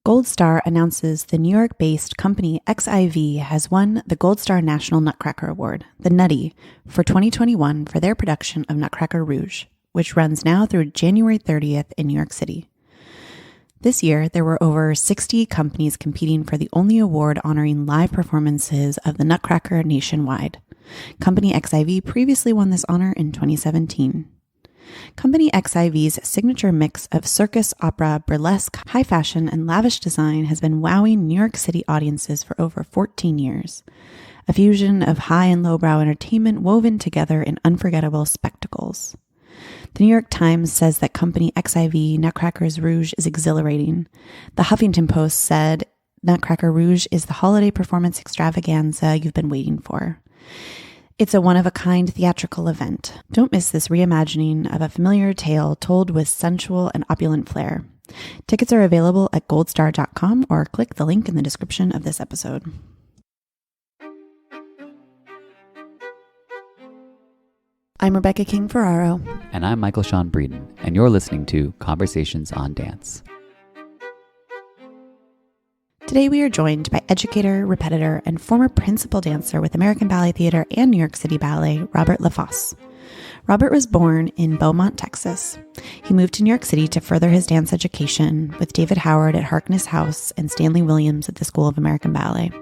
Gold Star announces the New York-based company XIV has won the Gold Star National Nutcracker Award, the Nutty, for 2021 for their production of Nutcracker Rouge, which runs now through January 30th in New York City. This year, there were over 60 companies competing for the only award honoring live performances of the Nutcracker nationwide. Company XIV previously won this honor in 2017. Company XIV's signature mix of circus, opera, burlesque, high fashion, and lavish design has been wowing New York City audiences for over 14 years. A fusion of high and lowbrow entertainment woven together in unforgettable spectacles. The New York Times says that Company XIV Nutcracker's Rouge is exhilarating. The Huffington Post said, Nutcracker Rouge is the holiday performance extravaganza you've been waiting for. It's a one-of-a-kind theatrical event. Don't miss this reimagining of a familiar tale told with sensual and opulent flair. Tickets are available at goldstar.com or click the link in the description of this episode. I'm Rebecca King-Ferraro. And I'm Michael Sean Breeden, and you're listening to Conversations on Dance. Today we are joined by educator, repetiteur, and former principal dancer with American Ballet Theatre and New York City Ballet, Robert Fosse. Robert was born in Beaumont, Texas. He moved to New York City to further his dance education with David Howard at Harkness House and Stanley Williams at the School of American Ballet.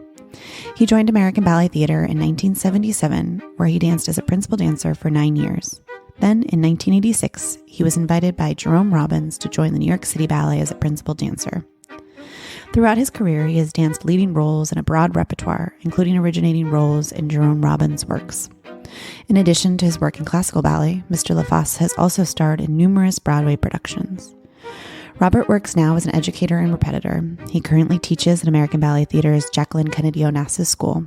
He joined American Ballet Theatre in 1977, where he danced as a principal dancer for 9 years. Then, in 1986, he was invited by Jerome Robbins to join the New York City Ballet as a principal dancer. Throughout his career, he has danced leading roles in a broad repertoire, including originating roles in Jerome Robbins' works. In addition to his work in classical ballet, Mr. Fosse has also starred in numerous Broadway productions. Robert works now as an educator and repetiteur. He currently teaches at American Ballet Theatre's Jacqueline Kennedy Onassis School.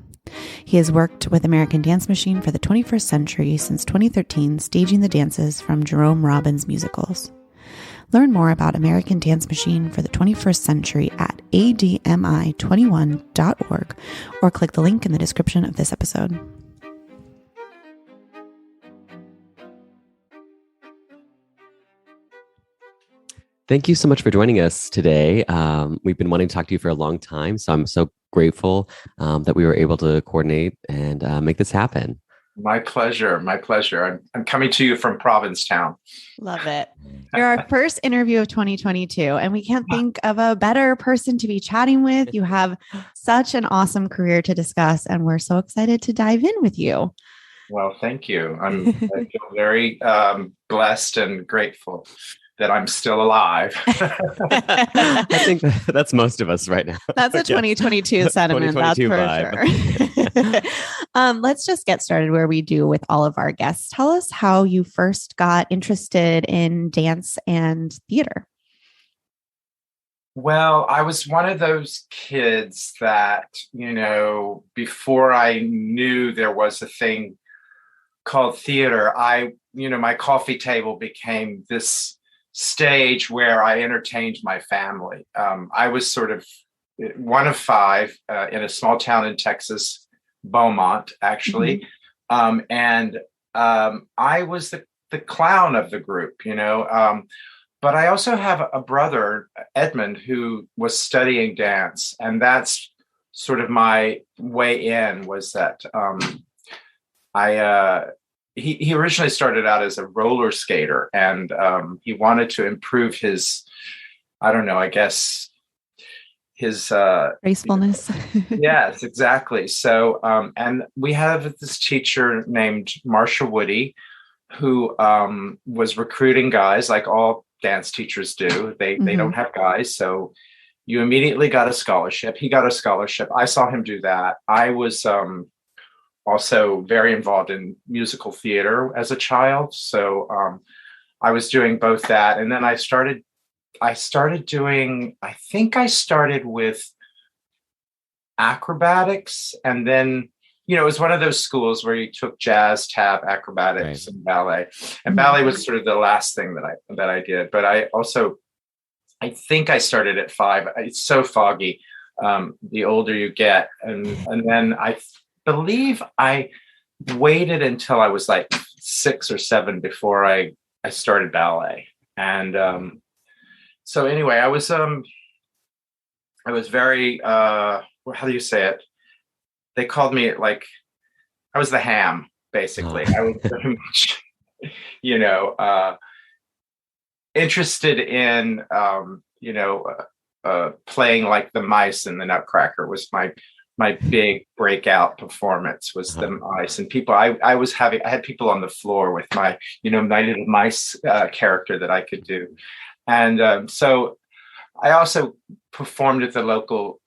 He has worked with American Dance Machine for the 21st century since 2013, staging the dances from Jerome Robbins' musicals. Learn more about American Dance Machine for the 21st century at admi21.org or click the link in the description of this episode. Thank you so much for joining us today. We've been wanting to talk to you for a long time, so I'm so grateful that we were able to coordinate and make this happen. My pleasure. My pleasure. I'm coming to you from Provincetown. Love it. You're our first interview of 2022, and we can't think of a better person to be chatting with. You have such an awesome career to discuss, and we're so excited to dive in with you. Well, thank you. I feel very blessed and grateful that I'm still alive. I think that's most of us right now. That's a 2022 sentiment. 2022 that's for sure. Let's just get started where we do with all of our guests. Tell us how you first got interested in dance and theater. Well, I was one of those kids that, before I knew there was a thing called theater, my coffee table became this stage where I entertained my family. I was sort of one of five in a small town in Texas, Beaumont, actually. Mm-hmm. I was the clown of the group, but I also have a brother, Edmund, who was studying dance. And that's sort of my way in, was that He originally started out as a roller skater, and he wanted to improve his, his gracefulness. Yes, exactly. So, and we have this teacher named Marsha Woody, who was recruiting guys like all dance teachers do. They don't have guys, so you immediately got a scholarship. He got a scholarship. I saw him do that. I was also very involved in musical theater as a child. So I was doing both that. And then I started doing, I think I started with acrobatics. And then, it was one of those schools where you took jazz, tap, acrobatics, right, and ballet. And ballet was sort of the last thing that I did. But I think I started at 5. It's so foggy the older you get. And then I believe I waited until I was like 6 or 7 before I started ballet. And so anyway, I was I was very, how do you say it? They called me like, I was the ham, basically. I was very much, interested in, playing like the mice in the Nutcracker was my big breakout performance was the mice, and people, I had people on the floor with my little mice character that I could do. And so I also performed at the local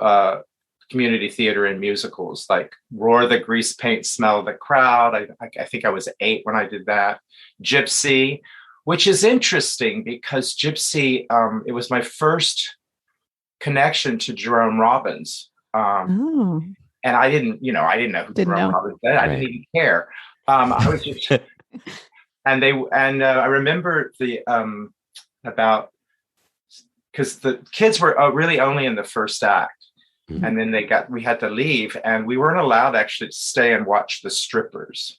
community theater in musicals like Roar the Grease Paint Smell the Crowd. I think I was 8 when I did that. Gypsy, which is interesting because Gypsy, it was my first connection to Jerome Robbins. And I didn't know who Jerome Robbins was. I didn't even care. I was just, and I remember about, because the kids were really only in the first act. Mm-hmm. And then we had to leave, and we weren't allowed actually to stay and watch the strippers.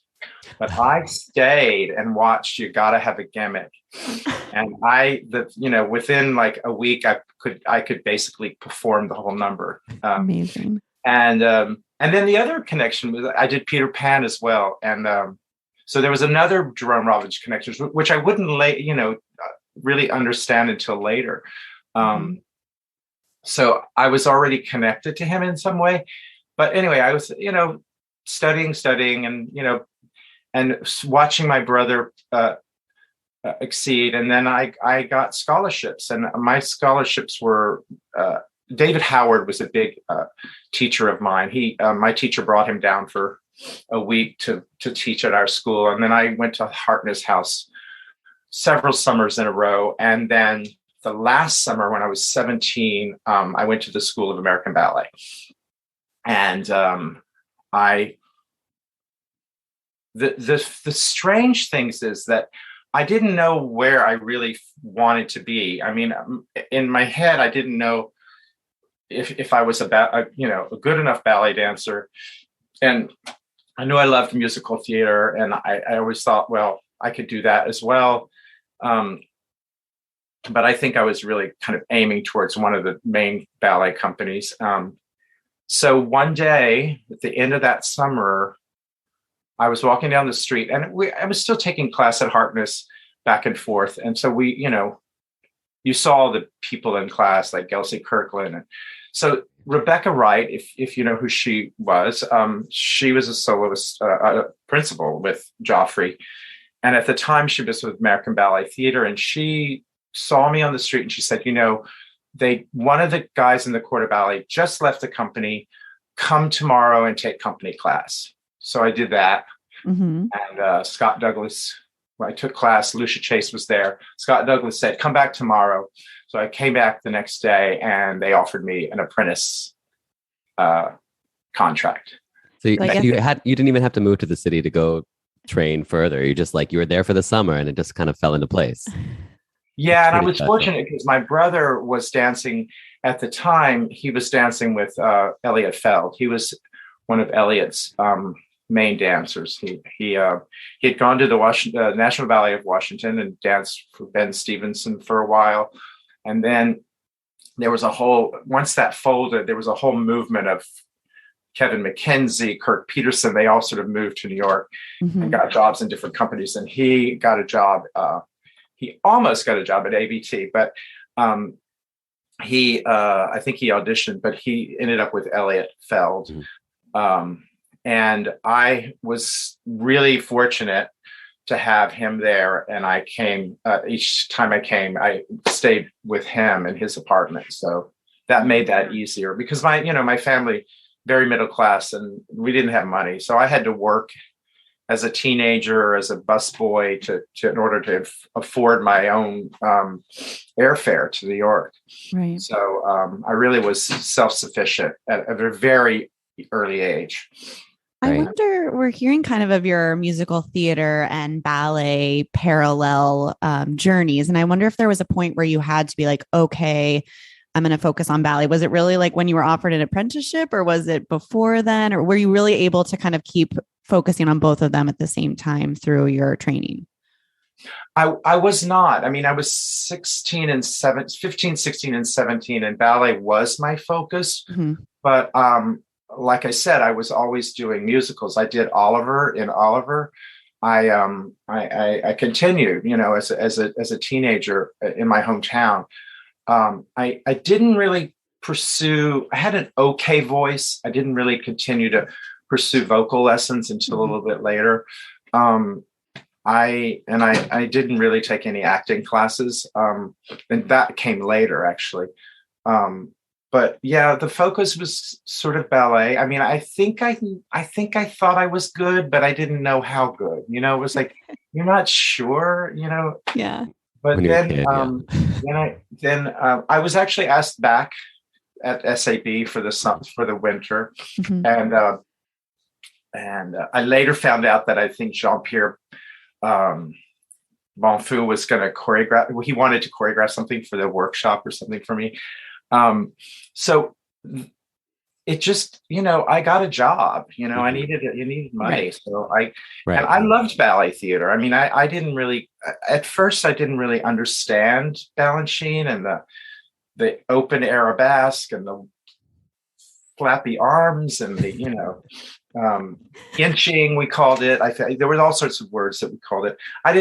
But I stayed and watched You Gotta Have a Gimmick. And within like a week, I could basically perform the whole number. Amazing. And then the other connection was I did Peter Pan as well. And so there was another Jerome Robbins connection, which I wouldn't really understand until later. So I was already connected to him in some way. But anyway, I was, studying and watching my brother exceed. And then I got scholarships, and my scholarships were, David Howard was a big teacher of mine. My teacher brought him down for a week to teach at our school. And then I went to Harkness House several summers in a row. And then the last summer when I was 17, I went to the School of American Ballet. And the strange things is that I didn't know where I really wanted to be. I mean, in my head, I didn't know if I was a good enough ballet dancer. And I knew I loved musical theater, and I always thought, well, I could do that as well. But I think I was really kind of aiming towards one of the main ballet companies. So one day at the end of that summer, I was walking down the street, and I was still taking class at Harkness back and forth. And so you saw the people in class like Gelsey Kirkland. And so Rebecca Wright, if you know who she was a soloist, principal with Joffrey. And at the time she was with American Ballet Theatre, and she saw me on the street and she said, one of the guys in the Court of Ballet just left the company. Come tomorrow and take company class. So I did that. Mm-hmm. And Scott Douglas, when I took class, Lucia Chase was there. Scott Douglas said, come back tomorrow. So I came back the next day, and they offered me an apprentice contract. So you didn't even have to move to the city to go train further. You just you were there for the summer, and it just kind of fell into place. Yeah, and I was fortunate because my brother was dancing at the time. He was dancing with Elliot Feld. He was one of Elliot's main dancers. He had gone to the National Ballet of Washington and danced for Ben Stevenson for a while. And then once that folded, there was a whole movement of Kevin McKenzie, Kirk Peterson. They all sort of moved to New York and got jobs in different companies. And he got a job. He almost got a job at ABT, but I think he auditioned, but he ended up with Elliot Feld. And I was really fortunate to have him there. And I came, each time I came, I stayed with him in his apartment. So that made that easier because my family, very middle class, and we didn't have money. So I had to work as a teenager, as a busboy in order to afford my own airfare to New York. Right. So I really was self-sufficient at a very early age. I wonder, we're hearing kind of your musical theater and ballet parallel journeys. And I wonder if there was a point where you had to be like, okay, I'm going to focus on ballet. Was it really like when you were offered an apprenticeship, or was it before then? Or were you really able to kind of keep focusing on both of them at the same time through your training? I was not. I mean, I was 15, 16, and 17, and ballet was my focus. But like I said, I was always doing musicals. I did Oliver in Oliver. I continued, as a teenager in my hometown. I didn't really pursue. I had an okay voice. I didn't really continue to pursue vocal lessons until a little bit later. I didn't really take any acting classes, and that came later, actually. But yeah, the focus was sort of ballet. I mean, I think I thought I was good, but I didn't know how good. It was like you're not sure. Yeah. But When you're a kid, then I was actually asked back at SAB for the winter, and I later found out that I think Jean-Pierre Bonfou was going to choreograph. He wanted to choreograph something for the workshop or something for me. So it just, I got a job. I needed money, Right. so and I loved ballet theater. I mean, I didn't really at first. I didn't really understand Balanchine and the open arabesque and the flappy arms and the inching, we called it. There were all sorts of words that we called it. I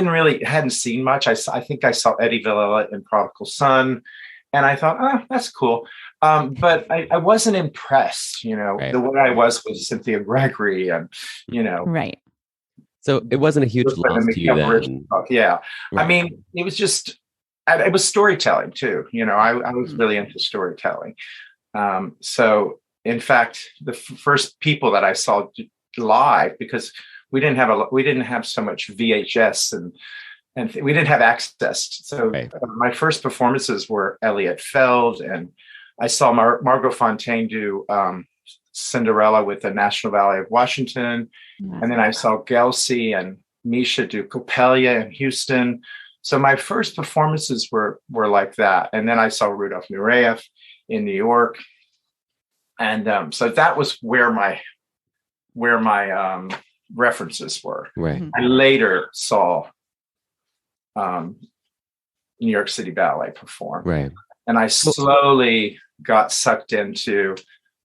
hadn't seen much. I think I saw Eddie Villela in Prodigal Son, and I thought, oh, that's cool. But I wasn't impressed, Right. the way I was with Cynthia Gregory and, Right. So it wasn't a huge loss to you then. Yeah. Right. I mean, it was just, it was storytelling too. I was really into storytelling. So in fact, the first people that I saw live, because we didn't have so much VHS and we didn't have access. So my first performances were Elliott Feld, and I saw Margot Fontaine do Cinderella with the National Ballet of Washington. And then I saw Gelsey and Misha do Coppelia in Houston. So my first performances were like that. And then I saw Rudolf Nureyev in New York. And so that was where my references were. Right. I later saw New York City Ballet perform. Right. And I slowly got sucked into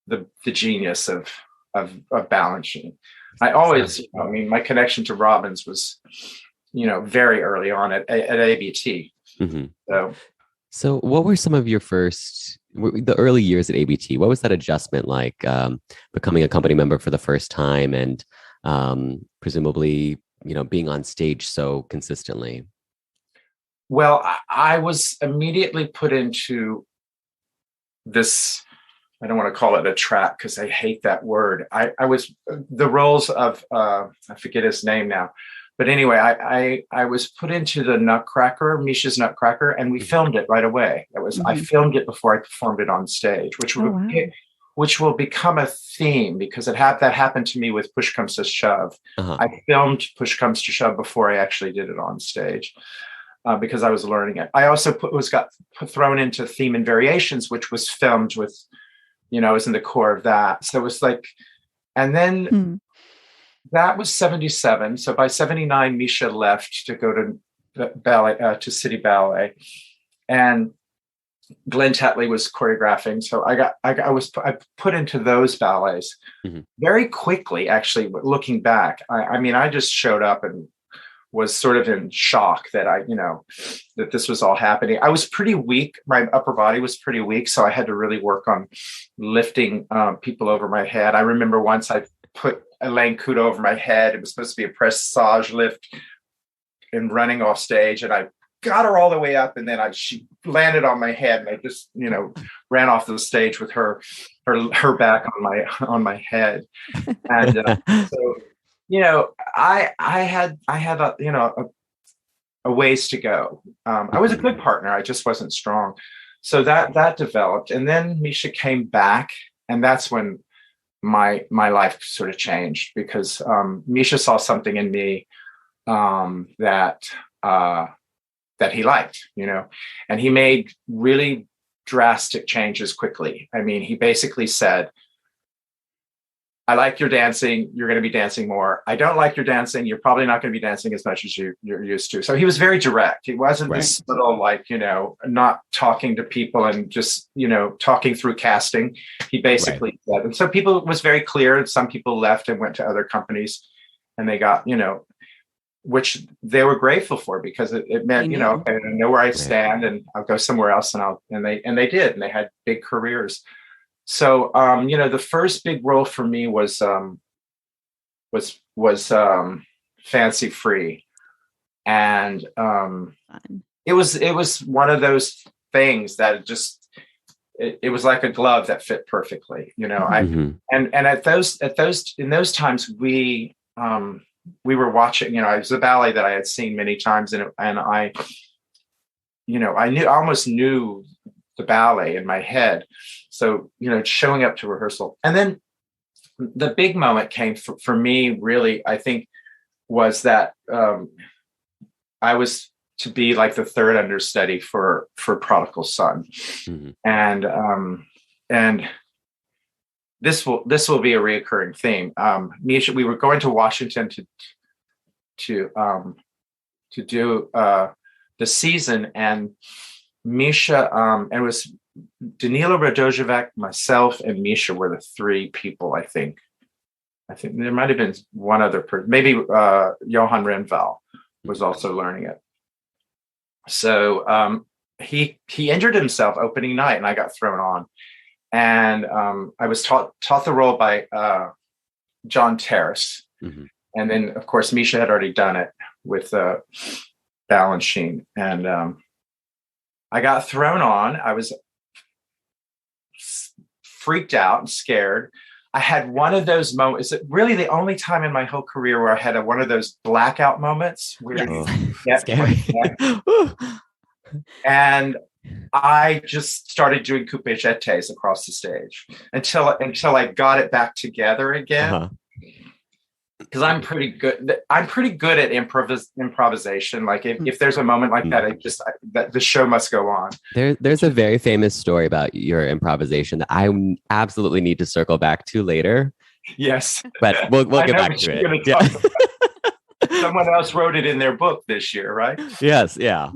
the genius of Balanchine. I always, my connection to Robbins was, very early on at ABT. So what were some of your the early years at ABT? What was that adjustment like, becoming a company member for the first time and presumably, being on stage so consistently? Well, I was immediately put into this, I don't want to call it a trap because I hate that word. I was the roles of, I forget his name now. But anyway, I was put into the Nutcracker, Misha's Nutcracker, and we filmed it right away. I filmed it before I performed it on stage, which will become a theme because that happened to me with Push Comes to Shove. I filmed Push Comes to Shove before I actually did it on stage. Because I was learning it. I also got thrown into Theme and Variations, which was filmed with, I was in the core of that. So it was like, and then that was 77. So by 79, Misha left to go to ballet, to City Ballet, and Glenn Tetley was choreographing. So I was put into those ballets very quickly. Actually, looking back, I just showed up and was sort of in shock that that this was all happening. I was pretty weak. My upper body was pretty weak. So I had to really work on lifting people over my head. I remember once I put Elaine Kudo over my head. It was supposed to be a pressage lift and running off stage. And I got her all the way up. And then she landed on my head and I just, ran off the stage with her back on my head. And so, I had a ways to go. I was a good partner. I just wasn't strong. So that developed. And then Misha came back, and that's when my life sort of changed because Misha saw something in me that he liked, and he made really drastic changes quickly. I mean, he basically said, I like your dancing. You're going to be dancing more. I don't like your dancing. You're probably not going to be dancing as much as you're used to. So he was very direct. He wasn't this little, like, not talking to people and just, talking through casting. He basically said, and so people, it was very clear. Some people left and went to other companies, and they got, which they were grateful for, because it meant, okay, I know where I stand, and I'll go somewhere else, and they did, and they had big careers. So, the first big role for me was Fancy Free. And it was one of those things that just, it was like a glove that fit perfectly, and in those times we were watching, it was a ballet that I had seen many times, and I almost knew the ballet in my head. So, showing up to rehearsal. And then the big moment came for me, really, I think, was that I was to be like the third understudy for Prodigal Son. And this will be a reoccurring theme. Misha, we were going to Washington to do the season, and Misha, and it was Danilo Radojevic, myself, and Misha were the three people. I think there might have been one other person, maybe Johan Renval was also learning it. So he injured himself opening night, and I got thrown on, and I was taught the role by John Terrace, and then of course Misha had already done it with Balanchine, and I got thrown on. I was freaked out and scared. I had one of those moments. It's really the only time in my whole career where I had one of those blackout moments where Scary. And I just started doing coupe jetés across the stage until I got it back together again. Because I'm pretty good. I'm pretty good at improvisation. Like if there's a moment like that, that the show must go on. There's a very famous story about your improvisation that I absolutely need to circle back to later. Yes, but we'll get back to it. Someone else wrote it in their book this year, right? Yes. Yeah.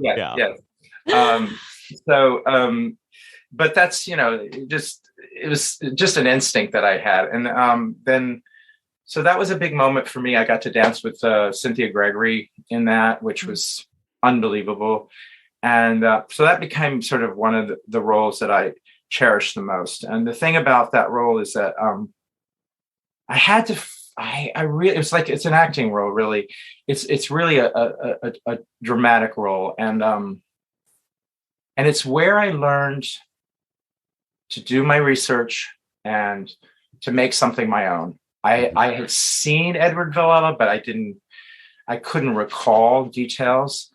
But that's it was just an instinct that I had, and then. So that was a big moment for me. I got to dance with Cynthia Gregory in that, which was unbelievable. And so that became sort of one of the roles that I cherished the most. And the thing about that role is that I had to, I really, it's like, it's an acting role, really. It's really a dramatic role. And it's where I learned to do my research and to make something my own. I had seen Edward Villella, but I couldn't recall details.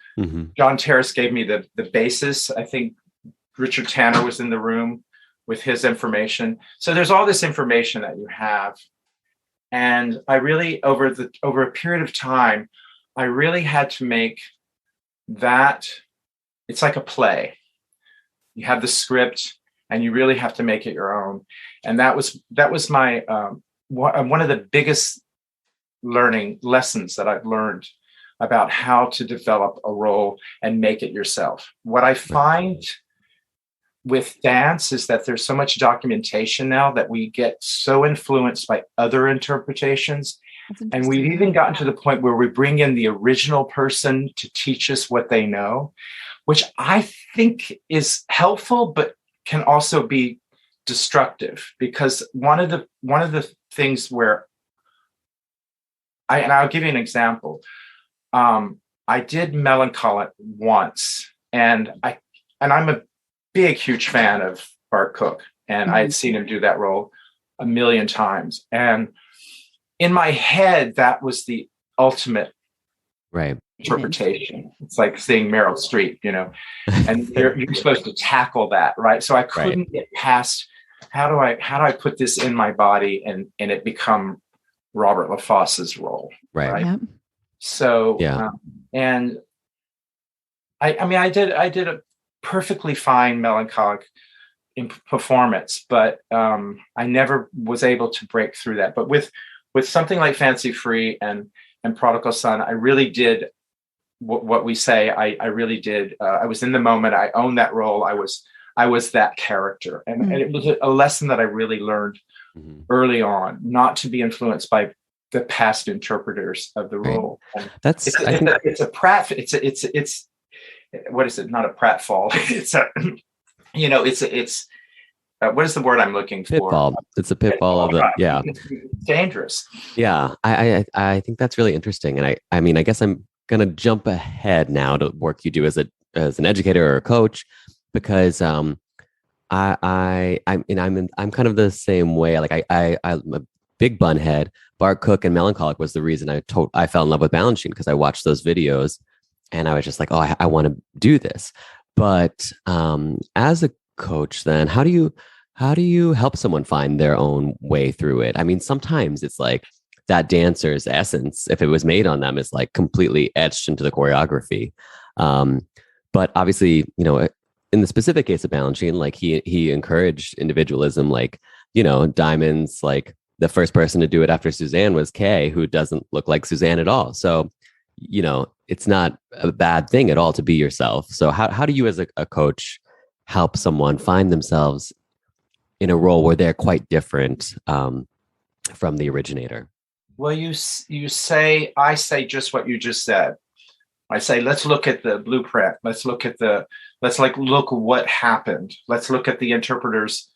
John Terrace gave me the basis. I think Richard Tanner was in the room with his information. So there's all this information that you have. And I really, over a period of time, I really had to make that, it's like a play. You have the script and you really have to make it your own. And that was my, one of the biggest learning lessons that I've learned about how to develop a role and make it yourself. What I find with dance is that there's so much documentation now that we get so influenced by other interpretations. And we've even gotten to the point where we bring in the original person to teach us what they know, which I think is helpful, but can also be destructive, because one of the things where I'll give you an example. I did Melancholic once, and I'm a huge fan of Bart Cook, and I had seen him do that role a million times. And in my head, that was the ultimate interpretation. It's like seeing Meryl Streep, and you're supposed to tackle that, right? So I couldn't get past how do I put this in my body and it become Robert LaFosse's role, right? Yep. So and I did a perfectly fine Melancholic in performance, but I never was able to break through that. But with something like Fancy Free and Prodigal Son, I really did what we say. I really did. I was in the moment. I owned that role. I was that character, and it was a lesson that I really learned early on, not to be influenced by the past interpreters of the role. And That's it's a prat. It's what is it? Not a pratfall. It's a it's what is the word I'm looking for? Pitfall. It's a pitfall of the right. Yeah. It's dangerous. Yeah, I think that's really interesting, and I mean I guess I'm gonna jump ahead now to work you do as an educator or a coach, because I'm kind of the same way. Like I'm a big bunhead. Bart Cook and Melancholic was the reason I fell in love with Balanchine, because I watched those videos and I was just like, oh, I want to do this. But as a coach, then how do you help someone find their own way through it? I mean, sometimes it's like that dancer's essence, if it was made on them, is like completely etched into the choreography. But obviously, in the specific case of Balanchine, like he encouraged individualism, like, Diamonds, like the first person to do it after Suzanne was Kay, who doesn't look like Suzanne at all. So, it's not a bad thing at all to be yourself. So how do you as a coach help someone find themselves in a role where they're quite different from the originator? Well, I say just what you just said. I say, let's look at the blueprint. Let's look at what happened. Let's look at the interpreters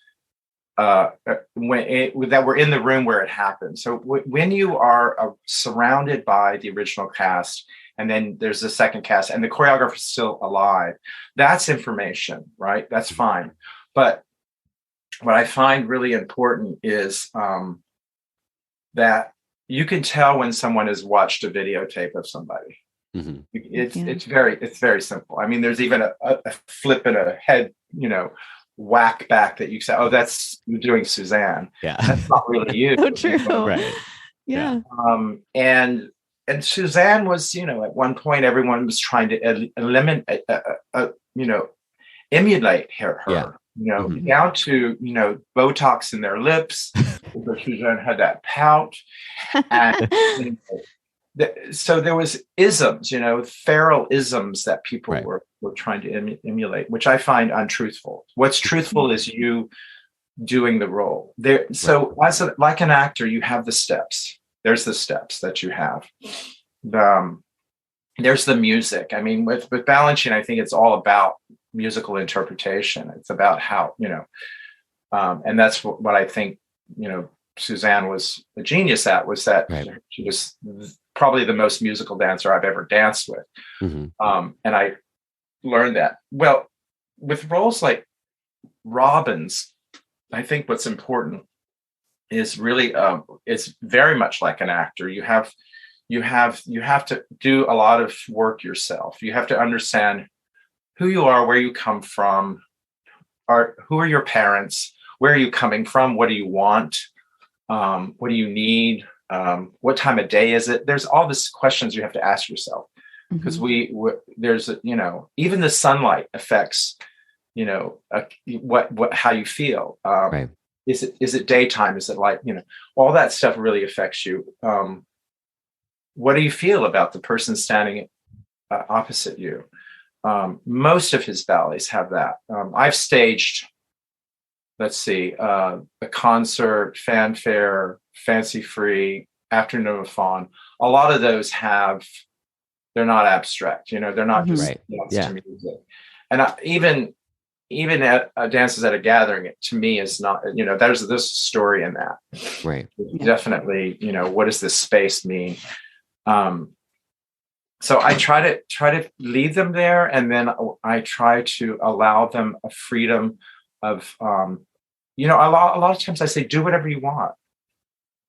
that were in the room where it happened. So when you are surrounded by the original cast, and then there's the second cast, and the choreographer is still alive, that's information, right? That's fine. But what I find really important is that you can tell when someone has watched a videotape of somebody. Mm-hmm. It's very simple. I mean, there's even a flip and a head, whack back that you say, oh, that's you doing Suzanne. Yeah, that's not really you. So true. Right. Yeah. And Suzanne was, at one point everyone was trying to eliminate, emulate her. Yeah. Down to, Botox in their lips, because Suzanne had that pout. And so there was isms, feral isms that people were trying to emulate, which I find untruthful. What's truthful is you doing the role. So like an actor, you have the steps. There's the steps that you have. There's the music. I mean, with Balanchine, I think it's all about musical interpretation. It's about how, and that's what I think, Suzanne was a genius at, was that she was probably the most musical dancer I've ever danced with. Mm-hmm. And I learned that. Well, with roles like Robbins, I think what's important is really, it's very much like an actor. You have to do a lot of work yourself. You have to understand who you are, where you come from, who are your parents, where are you coming from, what do you want, what do you need, what time of day is it? There's all these questions you have to ask yourself, because there's even the sunlight affects how you feel. Right. Is it daytime? Is it light? All that stuff really affects you. What do you feel about the person standing opposite you? Most of his ballets have that. I've staged, a concert, fanfare, Fancy Free, Afternoon of Fawn. A lot of those they're not abstract. They're not just to music. And even at dances at a gathering, it to me is not. There's this story in that. Right. Definitely. What does this space mean? So I try to lead them there, and then I try to allow them a freedom of, a lot of times I say, do whatever you want.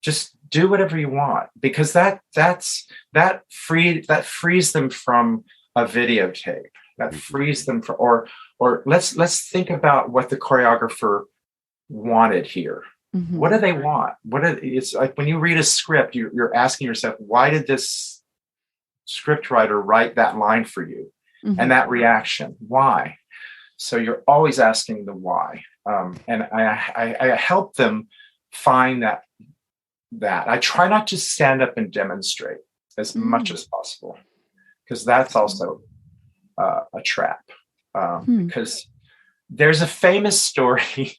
Just do whatever you want, because that frees them from a videotape. That frees them or let's think about what the choreographer wanted here. Mm-hmm. What do they want? It's like when you read a script, you're asking yourself, why did this script writer write that line for you? Mm-hmm. And that reaction, why? So you're always asking the why. And I help them find that. I try not to stand up and demonstrate as much as possible, because that's also a trap. Because there's a famous story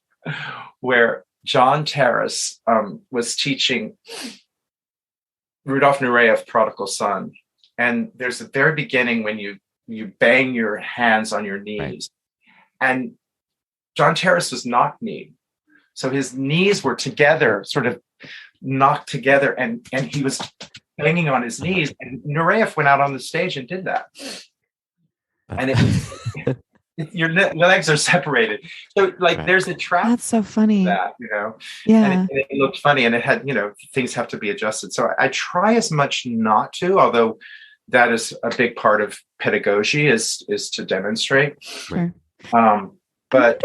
where John Terrace was teaching Rudolf Nureyev, Prodigal Son. And there's the very beginning when you bang your hands on your knees. And John Terrace was knock-kneed. So his knees were together, sort of knocked together, and he was banging on his knees. And Nureyev went out on the stage and did that. And your legs are separated. So there's a trap. That's so funny. That, Yeah. And it looked funny, and it had, things have to be adjusted. So I try as much not to, although that is a big part of pedagogy is to demonstrate. Sure. But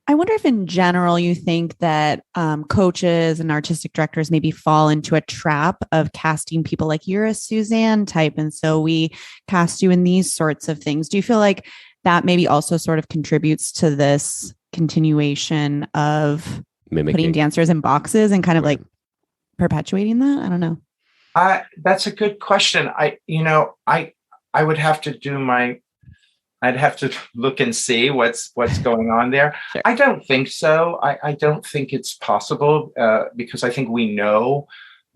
I wonder if in general you think that coaches and artistic directors maybe fall into a trap of casting people like you're a Suzanne type, and so we cast you in these sorts of things. Do you feel like that maybe also sort of contributes to this continuation of putting dancers in boxes and kind of like perpetuating that? I don't know. That's a good question. I would have to I'd have to look and see what's going on there. Sure. I don't think so. I don't think it's possible because I think we know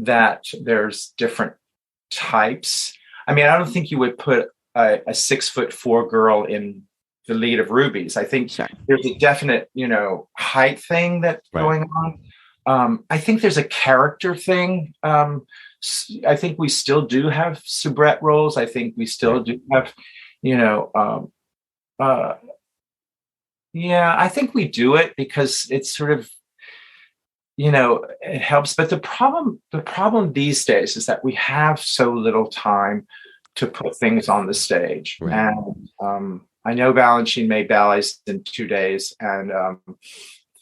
that there's different types. I mean, I don't think you would put a 6'4" girl in the lead of Rubies. I think there's a definite, height thing that's going on. I think there's a character thing. I think we still do have soubrette roles. I think we still do have, I think we do it because it's sort of, it helps. But the problem these days is that we have so little time to put things on the stage. Right. And I know Balanchine made ballets in 2 days, and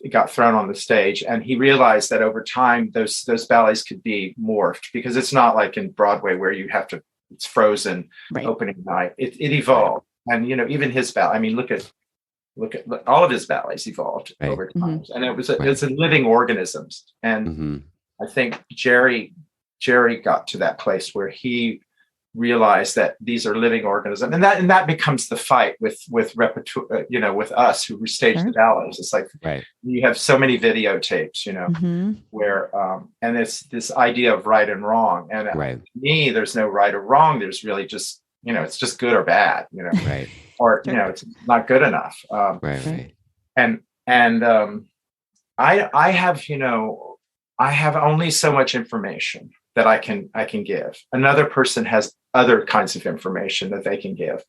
it got thrown on the stage. And he realized that over time, those ballets could be morphed, because it's not like in Broadway where you have to, it's frozen opening night. It evolved. And, even his ballet, I mean, look at all of his ballets evolved over time. And it was a living organisms. And I think Jerry got to that place where he realized that these are living organisms, and that becomes the fight with repetiteur, with us who stage the ballets. It's like you have so many videotapes, where and it's this idea of right and wrong. And to me, there's no right or wrong. There's really just, it's just good or bad, or it's not good enough. And I have only so much information that I can give. Another person has other kinds of information that they can give,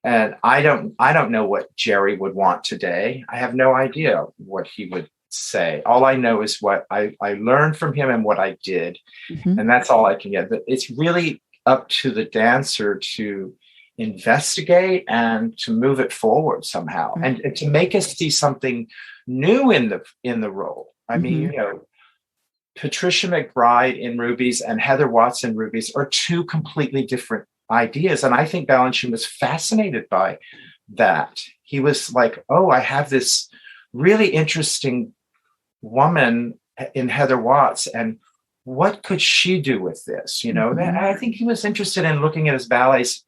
and I don't know what Jerry would want today. I have no idea what he would say. All I know is what I learned from him and what I did. And that's all I can get. But it's really up to the dancer to investigate and to move it forward somehow, and to make us see something new in the role. I mean, Patricia McBride in Rubies and Heather Watts in Rubies are two completely different ideas. And I think Balanchine was fascinated by that. He was like, oh, I have this really interesting woman in Heather Watts, and what could she do with this? I think he was interested in looking at his ballets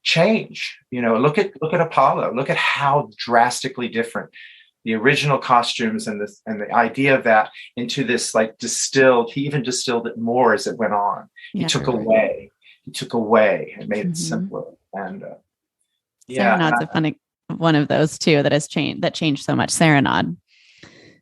change. Look at Apollo. Look at how drastically different the original costumes and the idea of that into this distilled. He even distilled it more as it went on. He took away and made it simpler. And Serenade's a funny one of those too that changed so much. Serenade.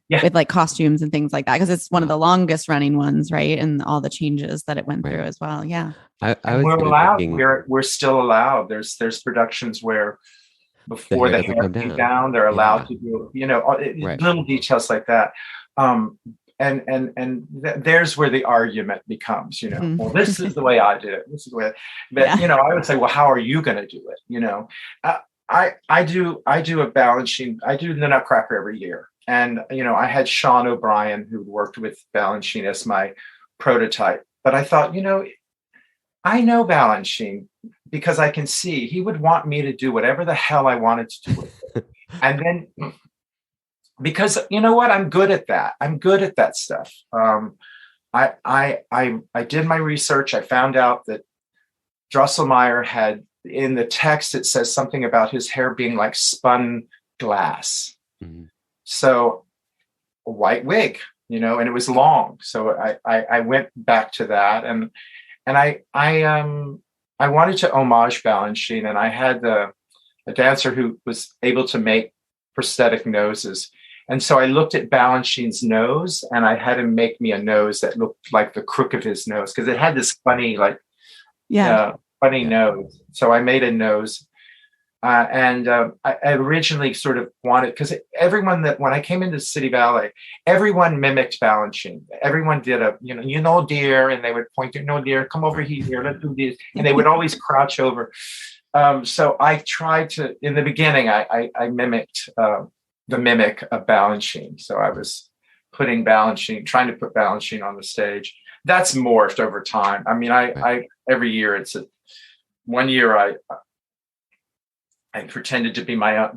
With costumes and things like that, because it's one of the longest running ones, right? And all the changes that it went through as well. Yeah. We're allowed. We're still allowed. There's productions where before the hair came down, they're allowed to do, little details like that. And there's where the argument becomes, well, this is the way I did it. This is the way, but I would say, well, how are you going to do it? I do a Balanchine. I do the Nutcracker every year. And, I had Sean O'Brien, who worked with Balanchine, as my prototype. But I thought, I know Balanchine. because I can see he would want me to do whatever the hell I wanted to do with it. And then, because you know what, I'm good at that. I'm good at that stuff. I did my research. I found out that Drosselmeyer had, in the text, it says something about his hair being like spun glass. Mm-hmm. So a white wig, you know, and it was long. So I went back to that, and I wanted to homage Balanchine, and I had a dancer who was able to make prosthetic noses. And so I looked at Balanchine's nose, and I had him make me a nose that looked like the crook of his nose, because it had this funny, like, funny nose. So I made a nose. And I originally sort of wanted, because everyone when I came into City Ballet, everyone mimicked Balanchine. Everyone did dear, and they would point to, dear, come over here, let's do this. And they would always crouch over. So I tried to, in the beginning, I mimicked the mimic of Balanchine. So I was trying to put Balanchine on the stage. That's morphed over time. I mean, I every year one year I pretended to be my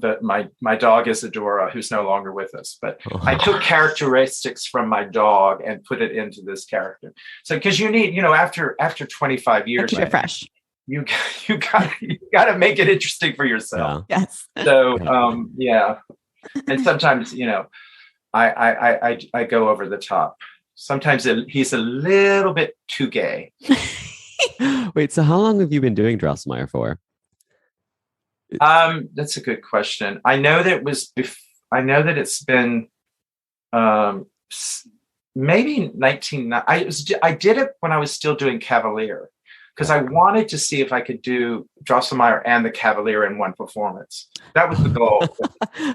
dog Isadora, who's no longer with us, but I took characteristics from my dog and put it into this character. So, because you need, after 25 years, keep it fresh. You got to make it interesting for yourself. Yeah. Yes. So, and sometimes, I go over the top. Sometimes he's a little bit too gay. Wait, so how long have you been doing Drosselmeyer for? That's a good question. I know that it's been maybe 19. I did it when I was still doing Cavalier, because I wanted to see if I could do Drosselmeyer and the Cavalier in one performance. That was the goal.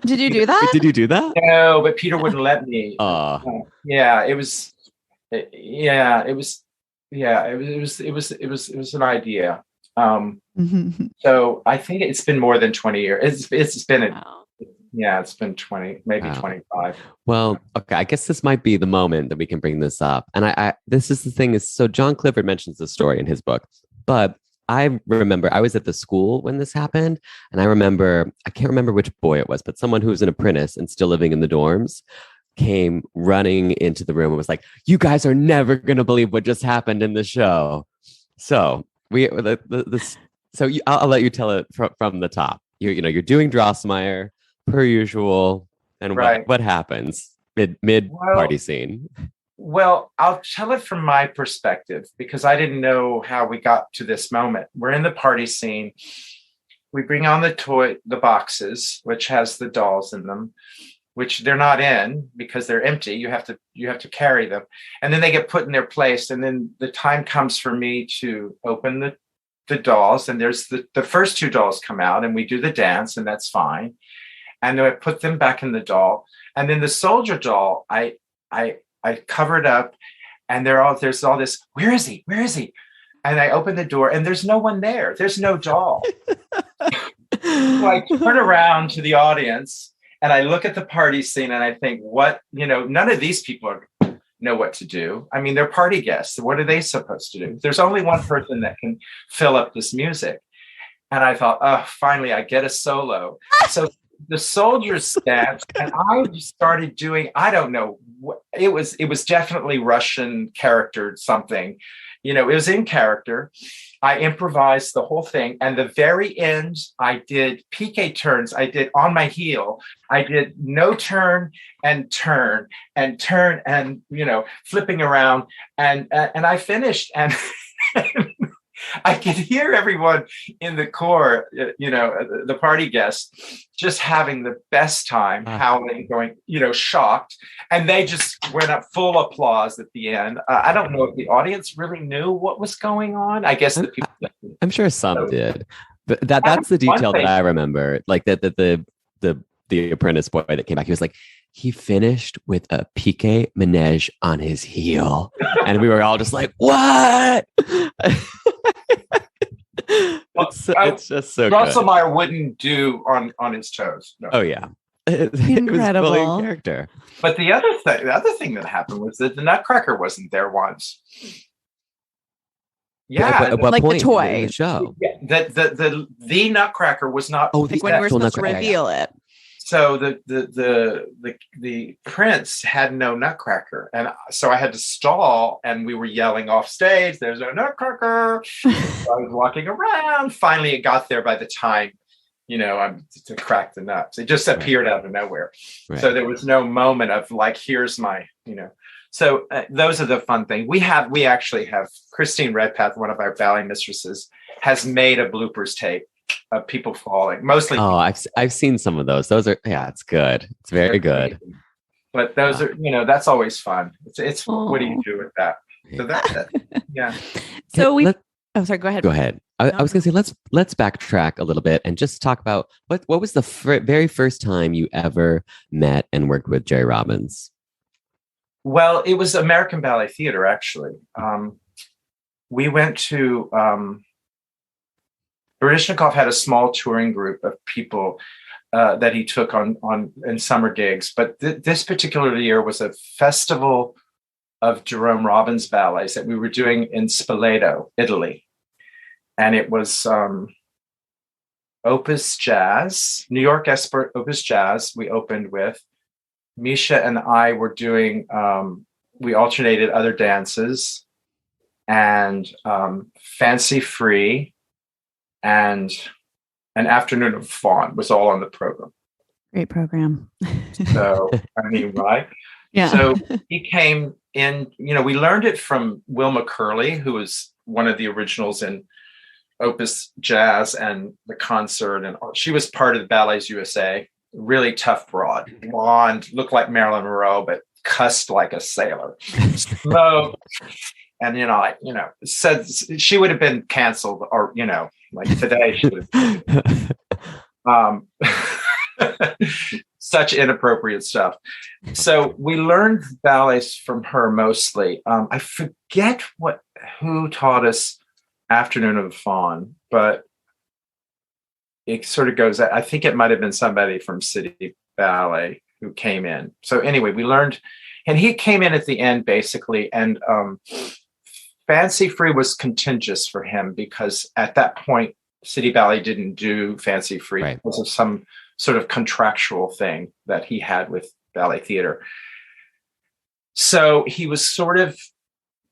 Did you do that? Did you do that? No, but Peter wouldn't let me. It was an idea. So I think it's been more than 20 years. It's been it's been 20, maybe 25. Well, okay, I guess this might be the moment that we can bring this up. And I this is the thing is, so John Clifford mentions the story in his book, but I remember I was at the school when this happened, and I can't remember which boy it was, but someone who was an apprentice and still living in the dorms came running into the room and was like, "You guys are never going to believe what just happened in the show." So I'll let you tell it from the top. You're doing Drosselmeyer per usual, and what happens mid party scene? Well, I'll tell it from my perspective, because I didn't know how we got to this moment. We're in the party scene. We bring on the boxes, which has the dolls in them, which they're not in because they're empty. You have to carry them, and then they get put in their place. And then the time comes for me to open the dolls, and there's the first two dolls come out, and we do the dance, and that's fine. And then I put them back in the doll, and then the soldier doll, I covered up, and there's all this. Where is he? Where is he? And I open the door, and there's no one there. There's no doll. So I turn around to the audience, and I look at the party scene, and I think, none of these people know what to do. I mean, they're party guests. What are they supposed to do? There's only one person that can fill up this music. And I thought, finally, I get a solo. So the soldiers danced, and I started doing, I don't know, it was definitely Russian character something. It was in character. I improvised the whole thing. And the very end, I did piqué turns. I did on my heel. I did no turn and turn and turn and, flipping around. And I finished. And I could hear everyone in the corps, the party guests, just having the best time, howling, going, shocked. And they just went up full applause at the end. I don't know if the audience really knew what was going on. I guess the people. I'm sure some did, but that's the detail that I remember. Like that the apprentice boy that came back, he was like, he finished with a piqué manège on his heel, and we were all just like, "What?" It's just so Drosselmeyer wouldn't do on his toes. No. Oh yeah, incredible. It was fully character. But the other thing that happened was that the Nutcracker wasn't there once. Yeah, At what Like the point toy. in the show? yeah. The Nutcracker was not. Oh, Like when we were actual supposed to Nutcracker. reveal it. So the prince had no Nutcracker, and so I had to stall, and we were yelling off stage, "There's no Nutcracker!" So I was walking around. Finally, it got there by the time, I'm to crack the nuts. It just appeared out of nowhere. Right. So there was no moment of like, "Here's my," So those are the fun things. We actually have Christine Redpath, one of our ballet mistresses, has made a bloopers tape of people falling, mostly. Oh, I've seen some of those. Those are, yeah, it's good. It's very good. But those are, that's always fun. It's what do you do with that? So that yeah. So sorry, go ahead. Go ahead. I was going to say, let's backtrack a little bit and just talk about what was the very first time you ever met and worked with Jerry Robbins? Well, it was American Ballet Theatre, actually. We went to Baryshnikov had a small touring group of people that he took on in summer gigs. But this particular year was a festival of Jerome Robbins ballets that we were doing in Spoleto, Italy. And it was Opus Jazz, New York Opus Jazz we opened with. Misha and I were doing, we alternated other dances, and Fancy Free and An Afternoon of Fawn was all on the program. Great program. So, I mean, right? Yeah. So he came in, we learned it from Wilma Curley, who was one of the originals in Opus Jazz and the concert. And she was part of the Ballets USA. Really tough broad, blonde, looked like Marilyn Monroe, but cussed like a sailor. Smoked. And, said she would have been canceled, or, like today she would have such inappropriate stuff. So we learned ballets from her mostly. I forget who taught us Afternoon of the Fawn, but it sort of goes, I think it might have been somebody from City Ballet who came in. So anyway, we learned, and he came in at the end basically, and Fancy Free was contingent for him because at that point, City Ballet didn't do Fancy Free because of some sort of contractual thing that he had with Ballet Theatre. So he was sort of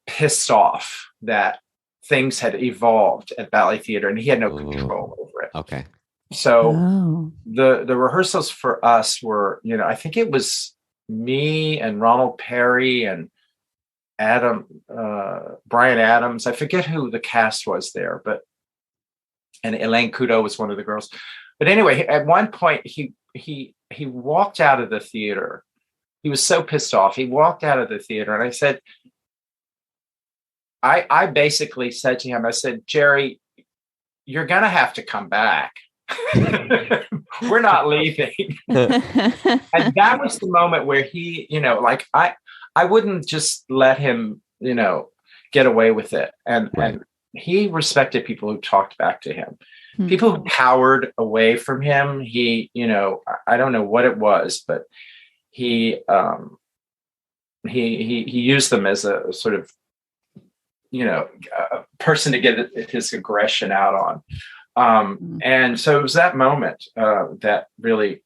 pissed off that things had evolved at Ballet Theatre and he had no control over it. Okay. So the rehearsals for us were, I think it was me and Ronald Perry and Brian Adams. I forget who the cast was there, and Elaine Kudo was one of the girls. But anyway, at one point he walked out of the theater. He was so pissed off. He walked out of the theater, and I said, I basically said to him, I said, Jerry, you're gonna have to come back. We're not leaving. And that was the moment where he, like I wouldn't just let him, get away with it. And he respected people who talked back to him. Mm-hmm. People who cowered away from him. He, I don't know what it was, but he used them as a sort of, a person to get his aggression out on. And so it was that moment that really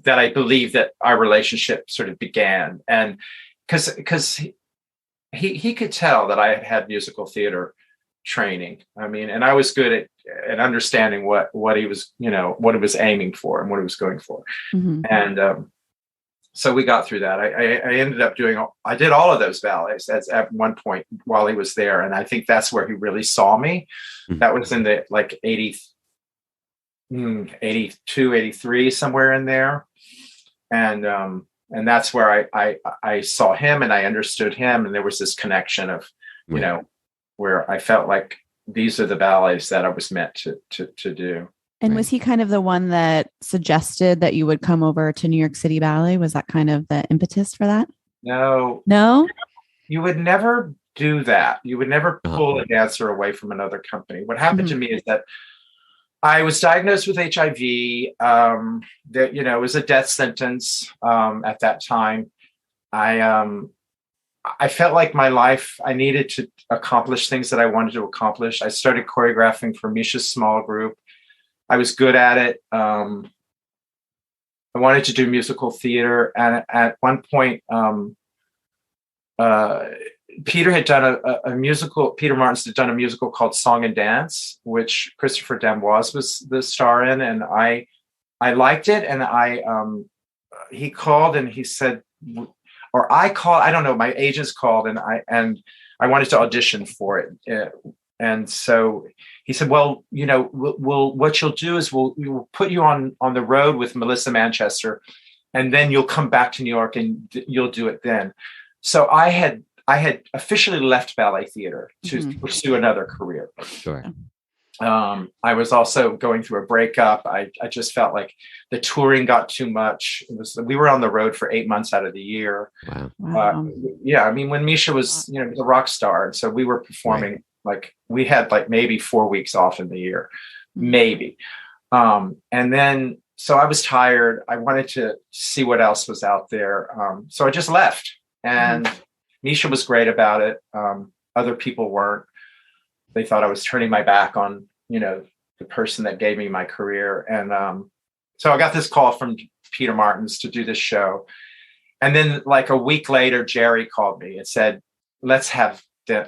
that I believe that our relationship sort of began, and because he could tell that I had musical theater training. I mean, and I was good at understanding what he was, what he was aiming for and what he was going for. Mm-hmm. And so we got through that. I ended up I did all of those ballets at one point while he was there. And I think that's where he really saw me. Mm-hmm. That was in the 82, 83, somewhere in there. And that's where I saw him and I understood him. And there was this connection of, where I felt like these are the ballets that I was meant to do. And was he kind of the one that suggested that you would come over to New York City Ballet? Was that kind of the impetus for that? No. You would never do that. You would never pull a dancer away from another company. What happened to me is that I was diagnosed with HIV. It was a death sentence at that time. I I felt like my life, I needed to accomplish things that I wanted to accomplish. I started choreographing for Misha's small group. I was good at it. I wanted to do musical theater. And at one point, Peter had done a musical, Peter Martins had done a musical called Song and Dance, which Christopher Demoise was the star in. And I liked it. And he called and he said, or I called, I don't know, my agents called and I wanted to audition for it. And so he said, well, what you'll do is we'll put you on the road with Melissa Manchester, and then you'll come back to New York and you'll do it then. So I had officially left ballet theater to pursue another career. Sure. I was also going through a breakup. I just felt like the touring got too much. We were on the road for 8 months out of the year. Wow. I mean, when Misha was, the rock star, so we were performing, like we had like maybe 4 weeks off in the year, maybe. And then, so I was tired. I wanted to see what else was out there. So I just left, and Misha was great about it. Other people weren't. They thought I was turning my back on, the person that gave me my career. And so I got this call from Peter Martins to do this show. And then like a week later, Jerry called me and said, let's have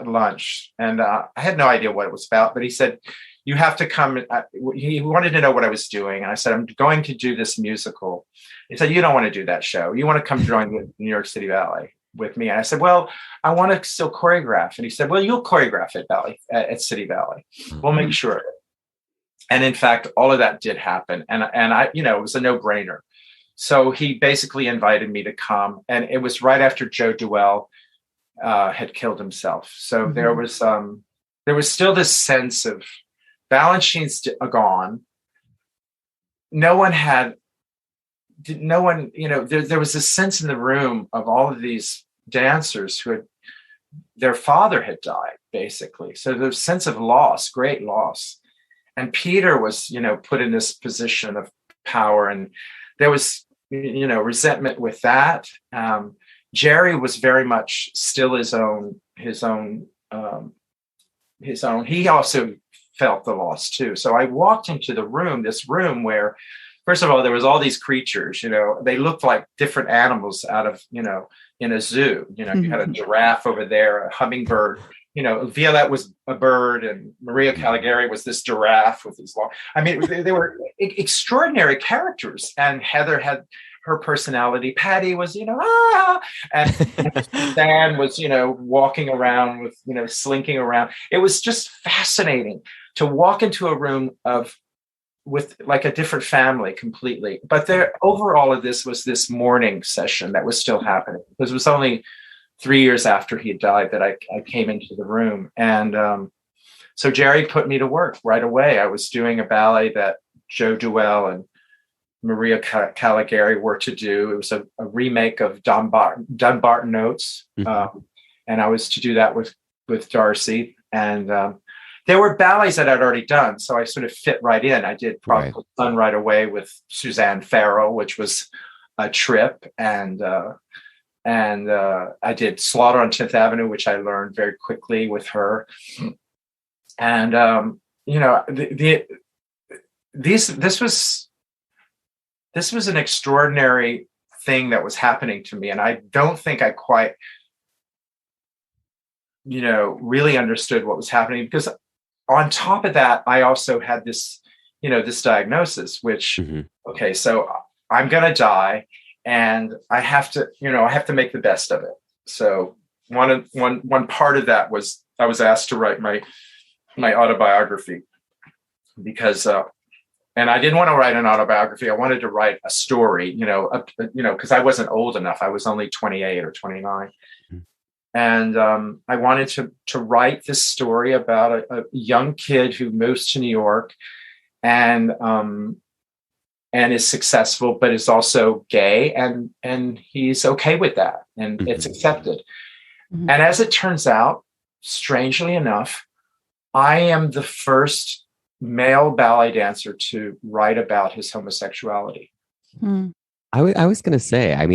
lunch. And I had no idea what it was about, but he said, you have to come. He wanted to know what I was doing. And I said, I'm going to do this musical. He said, you don't want to do that show. You want to come join the New York City Ballet with me. And I said, well, I want to still choreograph. And he said, well, you'll choreograph at City Ballet. We'll make sure of it. And in fact, all of that did happen. And I, it was a no-brainer. So he basically invited me to come. And it was right after Joe Duell had killed himself. So there was still this sense of Balanchine's gone. There was this sense in the room of all of these dancers who their father had died, basically. So there's a sense of loss, great loss. And Peter was, put in this position of power, and there was, resentment with that. Jerry was very much still his own. He also felt the loss too. So I walked into this room where, first of all, there was all these creatures, they looked like different animals out of, in a zoo. You had a giraffe over there, a hummingbird, Violette was a bird, and Maria Caligari was this giraffe with these long, they were extraordinary characters. And Heather had her personality. Patty was, and Stan was, walking around with, slinking around. It was just fascinating to walk into a room with like a different family completely. But over all of this was this mourning session that was still happening, because it was only 3 years after he had died that I came into the room. And so Jerry put me to work right away. I was doing a ballet that Joe Duell and Maria Caligari were to do. It was a remake of Dunbarton Notes. And I was to do that with Darcy. And there were ballets that I'd already done, so I sort of fit right in. I did Prodigal Son right away with Suzanne Farrell, which was a trip. And I did Slaughter on 10th Avenue, which I learned very quickly with her. And this was an extraordinary thing that was happening to me, and I don't think I quite, really understood what was happening, because on top of that, I also had this, this diagnosis, which, okay, so I'm going to die. And I have to make the best of it. So one part of that was I was asked to write my autobiography, because and I didn't want to write an autobiography. I wanted to write a story, because I wasn't old enough. I was only 28 or 29. And I wanted to write this story about a young kid who moves to New York and is successful, but is also gay, and he's okay with that, and it's accepted. And as it turns out, strangely enough, I am the first male ballet dancer to write about his homosexuality. I was going to say, I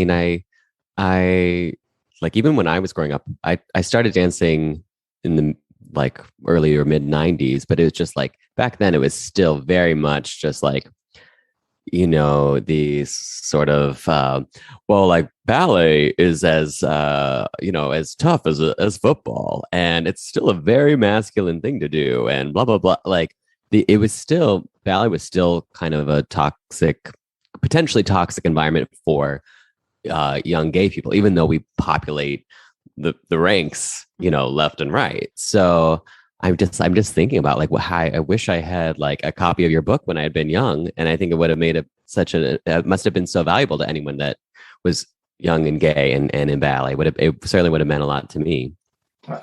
like even when I was growing up, I started dancing in the like early or mid 90s, but it was just like back then it was still very much just like, you know, these sort of well, like ballet is as you know, as tough as football, and it's still a very masculine thing to do, and blah blah blah. Like it was still, ballet was still kind of a toxic, potentially toxic environment for young gay people, even though we populate the ranks, you know, left and right. So I'm just thinking about like I wish I had like a copy of your book when I had been young, and I think it would have made it it must have been so valuable to anyone that was young and gay and in ballet. It certainly would have meant a lot to me.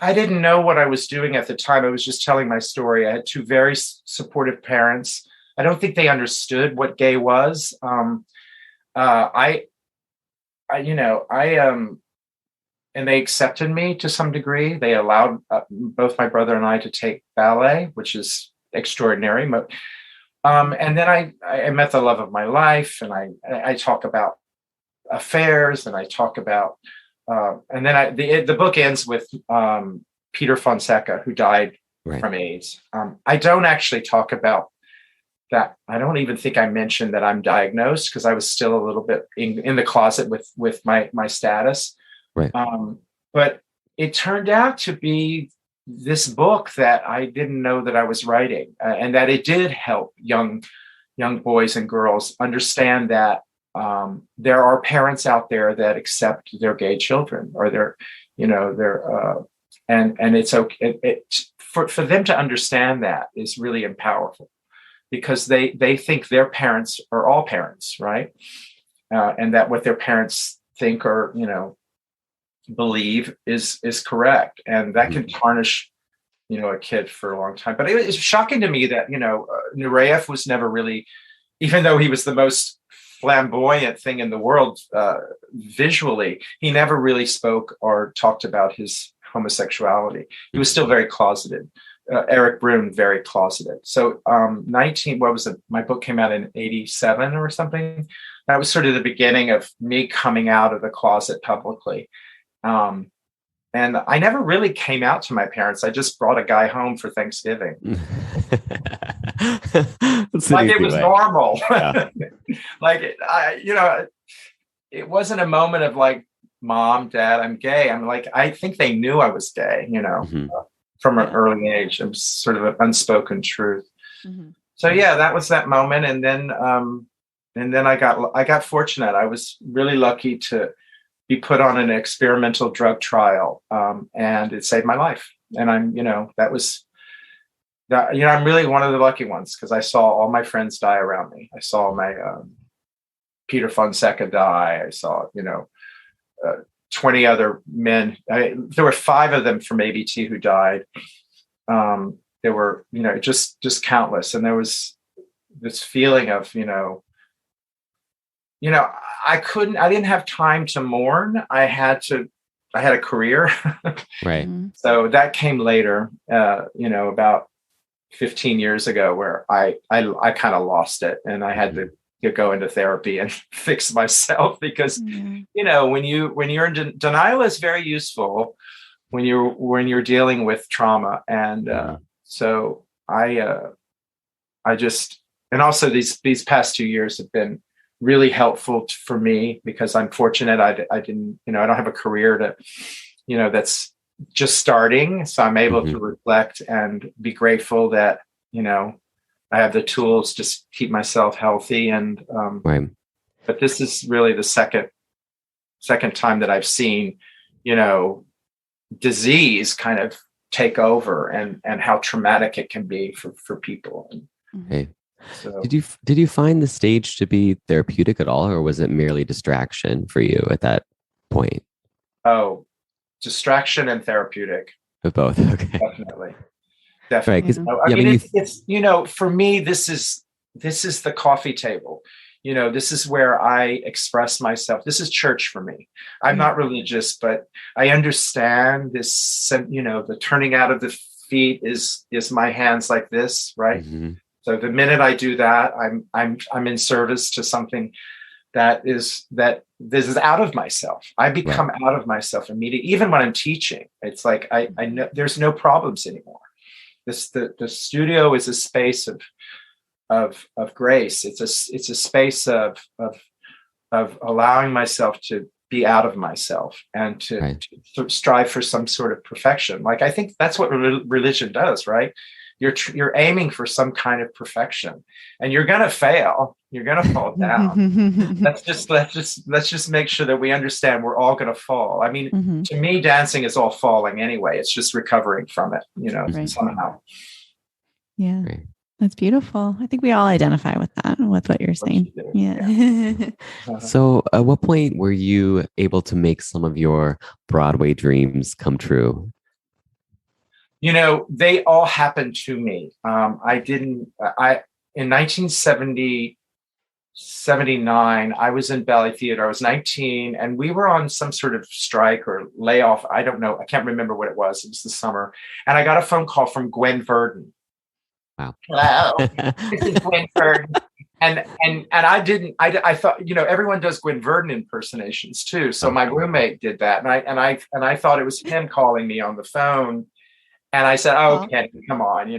I didn't know what I was doing at the time. I was just telling my story. I had two very supportive parents. I don't think they understood what gay was. And they accepted me to some degree. They allowed both my brother and I to take ballet, which is extraordinary. And then I met the love of my life, and I talk about affairs, and I talk about, and then the book ends with Peter Fonseca, who died from AIDS. I don't actually talk about that. I don't even think I mentioned that I'm diagnosed, because I was still a little bit in the closet with my status. Right. But it turned out to be this book that I didn't know that I was writing, and that it did help young boys and girls understand that there are parents out there that accept their gay children, or and it's okay. For them to understand that is really powerful, because they think their parents are all parents, right? And that what their parents think or believe is correct, and that can tarnish a kid for a long time. But it's shocking to me that Nureyev was never really, even though he was the most flamboyant thing in the world visually, he never really spoke or talked about his homosexuality. He was still very closeted. Eric Brune, very closeted. So my book came out in 87 or something. That was sort of the beginning of me coming out of the closet publicly. And I never really came out to my parents. I just brought a guy home for Thanksgiving. Like it was normal. Yeah. Like it wasn't a moment of like, Mom, Dad, I'm gay. I'm like, I think they knew I was gay, from an early age. It was sort of an unspoken truth. Mm-hmm. So yeah, that was that moment. And then I got fortunate. I was really lucky to be put on an experimental drug trial, and it saved my life. And I'm really one of the lucky ones, because I saw all my friends die around me. I saw my Peter Fonseca die. I saw 20 other men. There were 5 of them from ABT who died. There were just countless, and there was this feeling of I didn't have time to mourn. I had a career. Right. So that came later, about 15 years ago, where I kind of lost it, and I had to go into therapy and fix myself, because, when you're in denial is very useful when you're dealing with trauma. And so I just, and also these past 2 years have been really helpful for me, because I'm fortunate. I didn't, I don't have a career to, that's just starting. So I'm able to reflect and be grateful that, I have the tools to keep myself healthy. And, but this is really the second time that I've seen, disease kind of take over, and how traumatic it can be for people. Hey. So, did you find the stage to be therapeutic at all, or was it merely distraction for you at that point? Oh, distraction and therapeutic. Both. Okay. Definitely. Right, it's for me, this is the coffee table. This is where I express myself. This is church for me. I'm not religious, but I understand this. The turning out of the feet is my hands like this, right? Mm-hmm. So the minute I do that, I'm in service to something that this is out of myself. I become out of myself immediately. Even when I'm teaching, it's like I know there's no problems anymore. The studio is a space of grace. It's a space of allowing myself to be out of myself and to strive for some sort of perfection. Like, I think that's what religion does, right? You're aiming for some kind of perfection, and you're going to fail. You're going to fall down. let's just make sure that we understand we're all going to fall. I mean, to me, dancing is all falling anyway. It's just recovering from it, somehow. Yeah. Right. That's beautiful. I think we all identify with that, with what you're saying. Yeah. So at what point were you able to make some of your Broadway dreams come true? They all happened to me. In 1979, I was in Ballet Theatre. I was 19, and we were on some sort of strike or layoff. I don't know. I can't remember what it was. It was the summer. And I got a phone call from Gwen Verdon. Wow. Hello, this is Gwen Verdon. And I thought, everyone does Gwen Verdon impersonations too. So my roommate did that. And I thought it was him calling me on the phone. And I said, "Oh, Kenny, come on,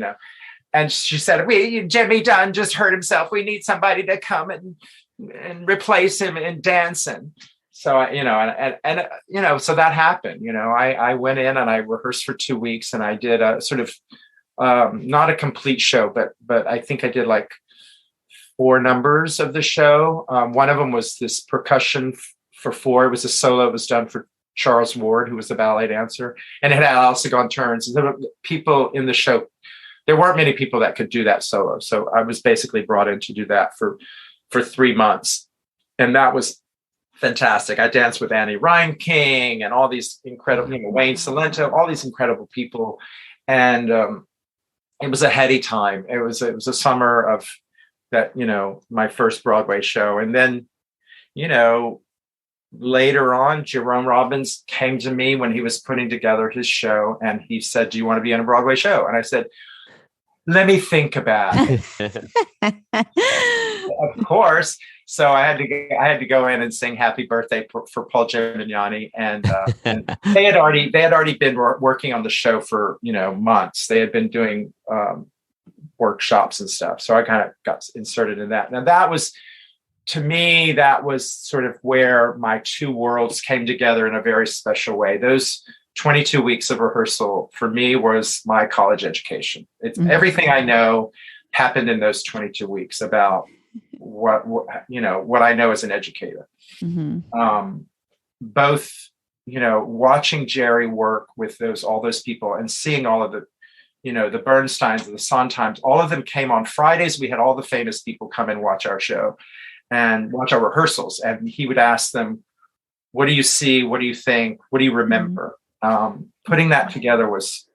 And she said, Jimmy Dunn just hurt himself. We need somebody to come and replace him in dancing." So, so that happened. I went in and I rehearsed for 2 weeks, and I did a sort of, not a complete show, but I think I did like 4 numbers of the show. One of them was this percussion for 4. It was a solo. It was done for Charles Ward, who was a ballet dancer, and it had also gone turns. And there were people in the show. There weren't many people that could do that solo. So I was basically brought in to do that for 3 months. And that was fantastic. I danced with Annie Reinking and all these incredible, Wayne Salento, all these incredible people. And it was a heady time. It was a summer of that, my first Broadway show. And then, later on, Jerome Robbins came to me when he was putting together his show, and he said, "Do you want to be in a Broadway show?" And I said, "Let me think about it." Of course. So I had to go in and sing "Happy Birthday" for Paul Gimignani, and they had already been working on the show for months. They had been doing workshops and stuff. So I kind of got inserted in that. Now to me, that was sort of where my 2 worlds came together in a very special way. Those 22 weeks of rehearsal for me was my college education. It's everything I know happened in those 22 weeks about what I know as an educator. Both, watching Jerry work with all those people and seeing all of the, the Bernsteins and the Sondheims, all of them came on Fridays. We had all the famous people come and watch our show and watch our rehearsals. And he would ask them, "What do you see? What do you think? What do you remember?" Putting that together was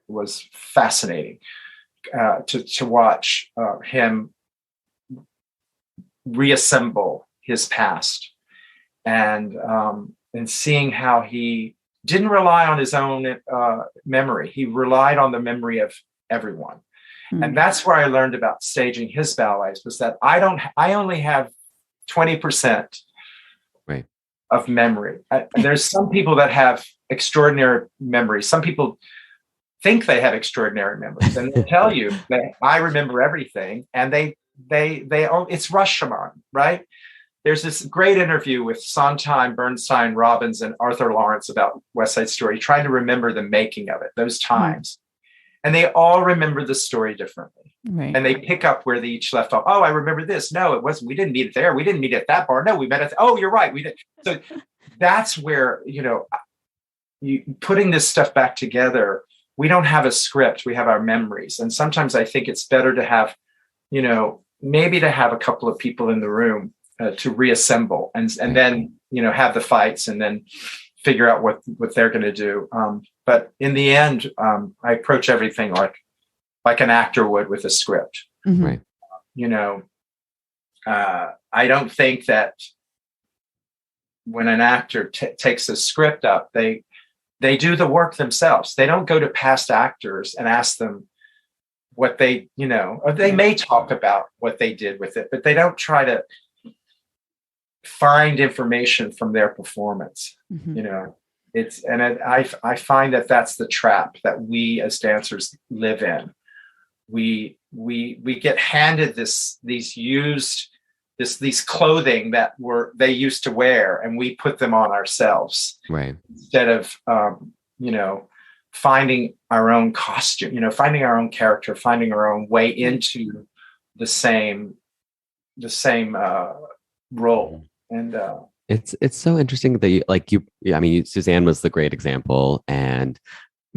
fascinating to watch him reassemble his past and seeing how he didn't rely on his own memory. He relied on the memory of everyone. And that's where I learned about staging his ballets, was that I only have 20% of memory. There's some people that have extraordinary memory. Some people think they have extraordinary memories, and they tell you that I remember everything, and it's Rashomon, right? There's this great interview with Sondheim, Bernstein, Robbins, and Arthur Lawrence about West Side Story, trying to remember the making of it, those times. And they all remember the story differently. Right. And they pick up where they each left off. "Oh, I remember this. No, it wasn't. We didn't meet it there. We didn't meet at that bar. No, we met at, oh, you're right. We did." So that's where, putting this stuff back together, we don't have a script. We have our memories. And sometimes I think it's better to have, maybe to have a couple of people in the room to reassemble and then, have the fights and then figure out what they're going to do. But in the end, I approach everything like an actor would with a script. Right. I don't think that when an actor takes a script up, they do the work themselves. They don't go to past actors and ask them what they, or they may talk about what they did with it, but they don't try to find information from their performance. Mm-hmm. You know, I find that that's the trap that we as dancers live in. We get handed these clothing that they used to wear, and we put them on ourselves, Right. instead of finding our own costume, finding our own character, finding our own way into the same role. And it's so interesting that Suzanne was the great example, and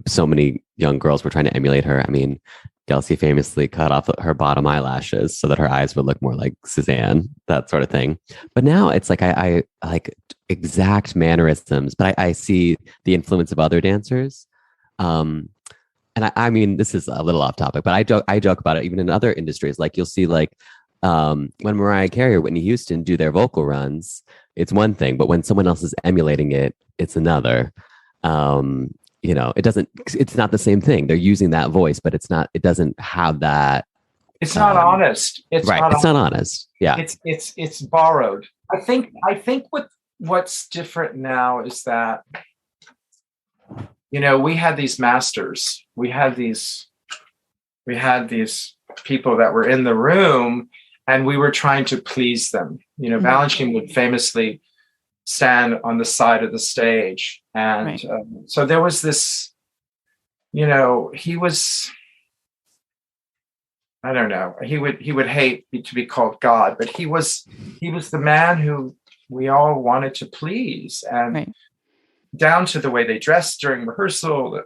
so many young girls were trying to emulate her. I mean, Kelsey famously cut off her bottom eyelashes so that her eyes would look more like Suzanne, that sort of thing. But now it's like I like exact mannerisms, but I see the influence of other dancers. And I mean, this is a little off topic, but I joke about it even in other industries. Like you'll see when Mariah Carey or Whitney Houston do their vocal runs, it's one thing, but when someone else is emulating it, it's another. It's not the same thing. They're using that voice, but it doesn't have that. It's not honest. It's not honest. Yeah. It's borrowed. I think what's different now is that, we had these masters. We had these people that were in the room, and we were trying to please them. Mm-hmm. Balanchine would famously stand on the side of the stage. And so there was this, he was, I don't know, he would hate to be called God, but he was the man who we all wanted to please. And down to the way they dressed during rehearsal,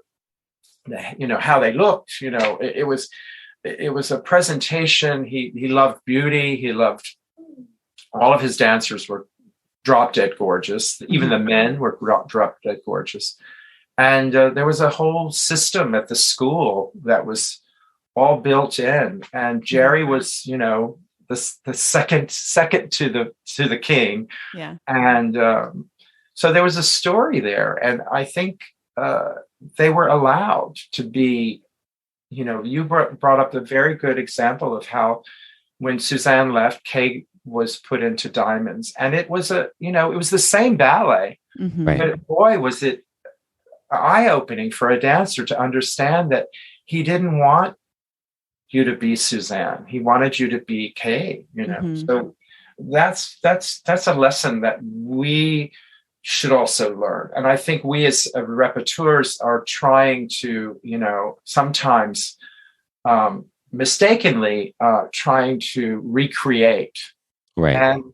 how they looked, it was a presentation. He loved beauty. He loved, all of his dancers were drop dead gorgeous. Even the men were drop dead gorgeous. And there was a whole system at the school that was all built in. And Jerry was, the second to the king. Yeah. And so there was a story there. And I think they were allowed to be, you brought up a very good example of how when Suzanne left, Kay was put into Diamonds, and it was it was the same ballet, but boy, was it eye-opening for a dancer to understand that he didn't want you to be Suzanne. He wanted you to be Kay, So that's a lesson that we should also learn. And I think we as repeteurs are trying to, sometimes mistakenly trying to recreate. Right. And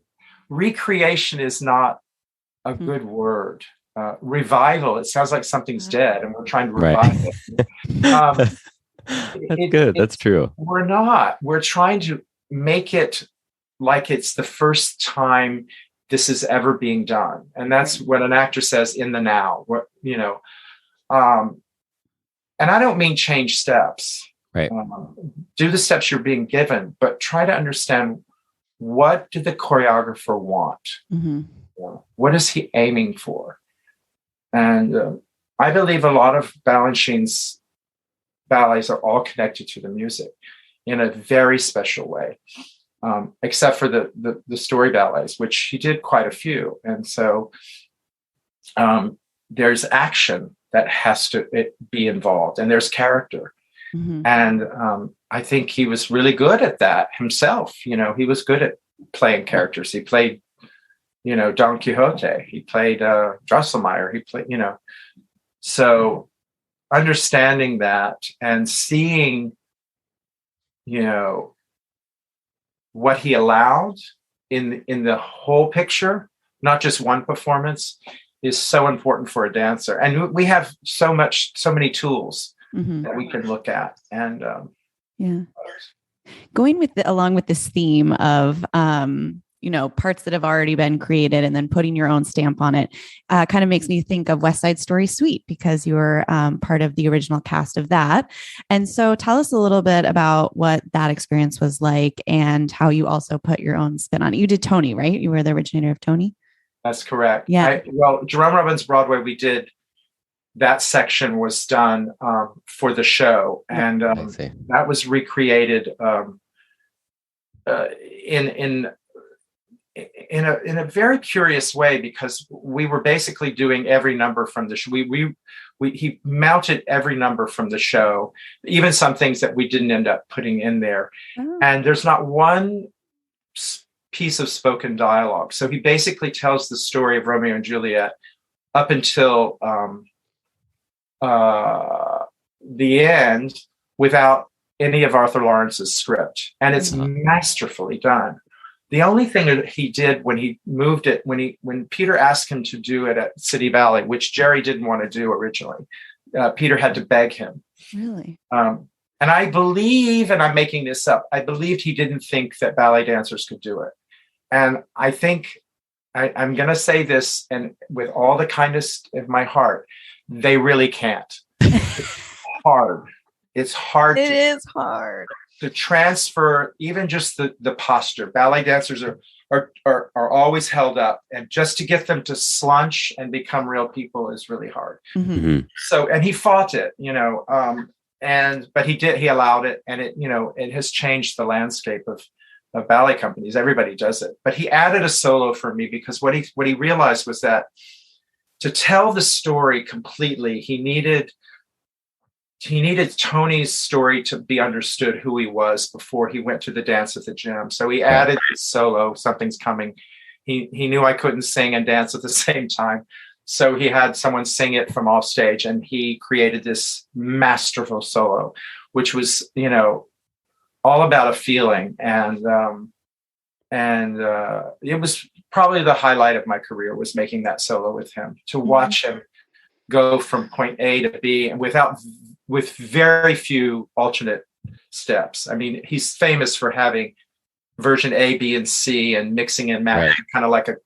recreation is not a good word. Revival, it sounds like something's dead and we're trying to revive it. That's good. That's true. We're not. We're trying to make it like it's the first time this is ever being done. And that's what an actor says, in the now. And I don't mean change steps. Right. Do the steps you're being given, but try to understand, what did the choreographer want? What is he aiming for? And I believe a lot of Balanchine's ballets are all connected to the music in a very special way, except for the story ballets, which he did quite a few. And so there's action that has to be involved, and there's character. And I think he was really good at that himself. He was good at playing characters. He played, Don Quixote. He played Drosselmeyer. He played, so understanding that and seeing, what he allowed in the whole picture, not just one performance, is so important for a dancer. And we have so many tools that we can look at. And going along with this theme of parts that have already been created and then putting your own stamp on it, kind of makes me think of West Side Story Suite, because you were part of the original cast of that. And so tell us a little bit about what that experience was like and how you also put your own spin on it. You did Tony, right? You were the originator of Tony? That's correct. Yeah. Jerome Robbins Broadway, we did, that section was done for the show. And that was recreated in in a very curious way, because we were basically doing every number from the show. He mounted every number from the show, even some things that we didn't end up putting in there. Oh. And there's not one piece of spoken dialogue. So he basically tells the story of Romeo and Juliet up until the end without any of Arthur Lawrence's script. And it's masterfully done. The only thing that he did when he moved it, when Peter asked him to do it at City Ballet, which Jerry didn't want to do originally, Peter had to beg him. Really? And I believe, and I'm making this up, I believed he didn't think that ballet dancers could do it. And I think I'm going to say this, and with all the kindness of my heart, they really can't. It's hard. It's hard. It is hard to transfer even just the posture. Ballet dancers are always held up, and just to get them to slunch and become real people is really hard. Mm-hmm. So, and he fought it, but he allowed it, and it has changed the landscape of ballet companies. Everybody does it, but he added a solo for me because what he realized was that to tell the story completely, he needed Tony's story to be understood who he was before he went to the dance at the gym. So he added this solo, Something's Coming. He knew I couldn't sing and dance at the same time. So he had someone sing it from off stage, and he created this masterful solo, which was, all about a feeling. And it was probably the highlight of my career, was making that solo with him, to watch him go from point A to B and with very few alternate steps. I mean, he's famous for having version A, B, and C and mixing and matching, kind of like a,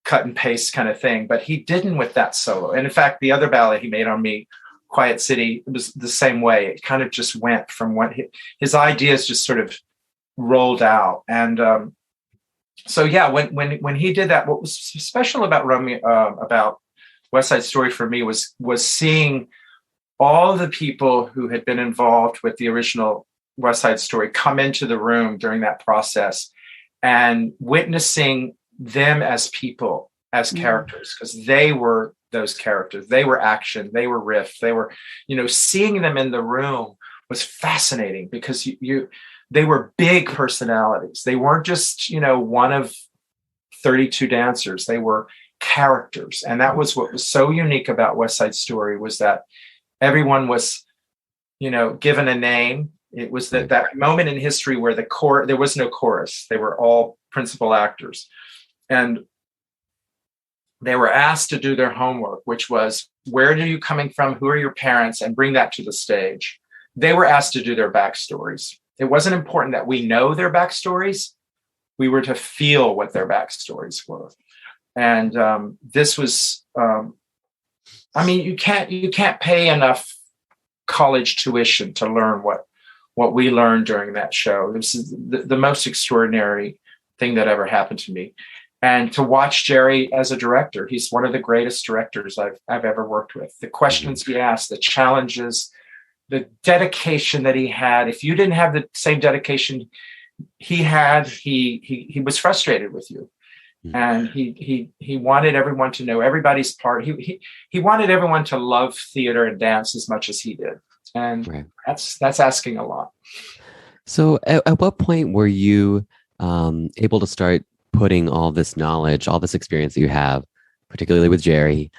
cut and paste kind of thing. But he didn't with that solo. And in fact, the other ballet he made on me, Quiet City, it was the same way. It kind of just went from what his ideas just sort of rolled out. And so, yeah, when he did that, what was special about about West Side Story for me was seeing all the people who had been involved with the original West Side Story come into the room during that process, and witnessing them as people, as characters, because they were those characters. They were action, they were riff, they were, seeing them in the room was fascinating, because they were big personalities. They weren't just, one of 32 dancers. They were characters. And that was what was so unique about West Side Story, was that everyone was, given a name. It was that moment in history where there was no chorus. They were all principal actors. And they were asked to do their homework, which was, where are you coming from? Who are your parents? And bring that to the stage. They were asked to do their backstories. It wasn't important that we know their backstories. We were to feel what their backstories were. And this was, you can't pay enough college tuition to learn what we learned during that show. This is the most extraordinary thing that ever happened to me. And to watch Jerry as a director, he's one of the greatest directors I've ever worked with. The questions he asked, the challenges, the dedication that he had. If you didn't have the same dedication he had, he was frustrated with you. And he wanted everyone to know everybody's part. He wanted everyone to love theater and dance as much as he did. And that's asking a lot. So at what point were you able to start putting all this knowledge, all this experience that you have, particularly with Jerry,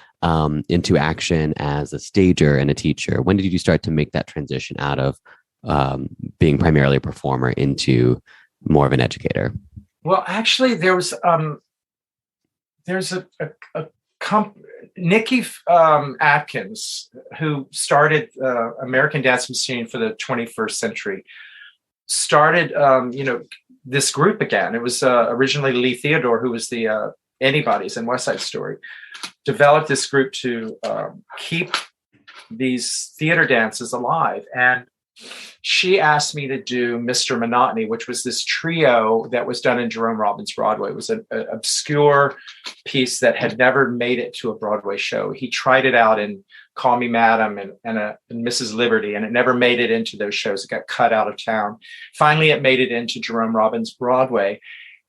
into action as a stager and a teacher? When did you start to make that transition out of being primarily a performer into more of an educator? Well, actually, there's Nikki Atkins, who started American Dance Machine for the 21st century, started this group again. It was originally Lee Theodore, who was the Anybody's and West Side Story, developed this group to keep these theater dances alive. And she asked me to do Mr. Monotony, which was this trio that was done in Jerome Robbins' Broadway. It was an obscure piece that had never made it to a Broadway show. He tried it out in Call Me Madam and Mrs. Liberty, and it never made it into those shows. It got cut out of town. Finally, it made it into Jerome Robbins' Broadway.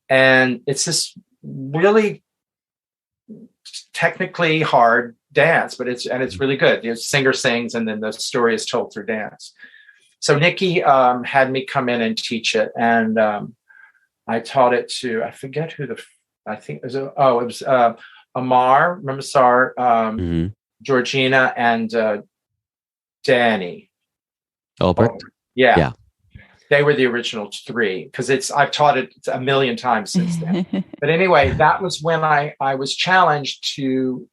And it's this really technically hard dance, but it's really good. The singer sings, and then the story is told through dance. So Nikki had me come in and teach it, and I taught it to, I forget who I think it was Amar, Mamisar, Georgina, and Danny. Albert? Yeah. They were the original three, because I've taught it a million times since then. But anyway, that was when I was challenged to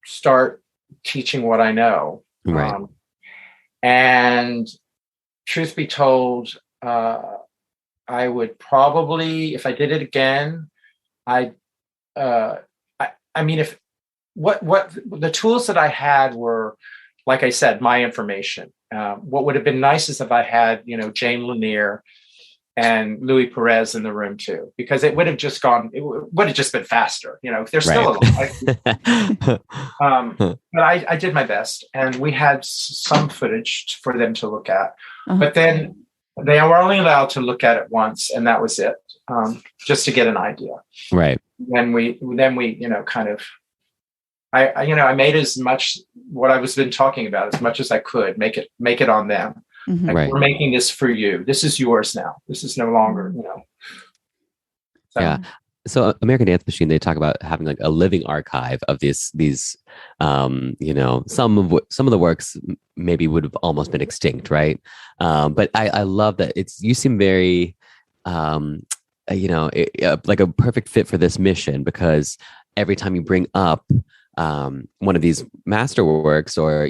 start teaching what I know. Right. And truth be told, I would probably, if I did it again, I mean, if what the tools that I had were, like I said, my information. What would have been nice is if I had, Jane Lanier and Louis Perez in the room too, because it would have just been faster. They're still alive. But I did my best, and we had some footage for them to look at. But then they were only allowed to look at it once, and that was it, just to get an idea. Right. Then we kind of. I made as much what I was been talking about as much as I could, make it on them. Like, Right. we're making this for you. This is yours now. This is no longer, So. Yeah. So American Dance Machine, they talk about having like a living archive of these some of the works maybe would have almost been extinct, right? But I love that you seem very, like a perfect fit for this mission, because every time you bring up one of these masterworks or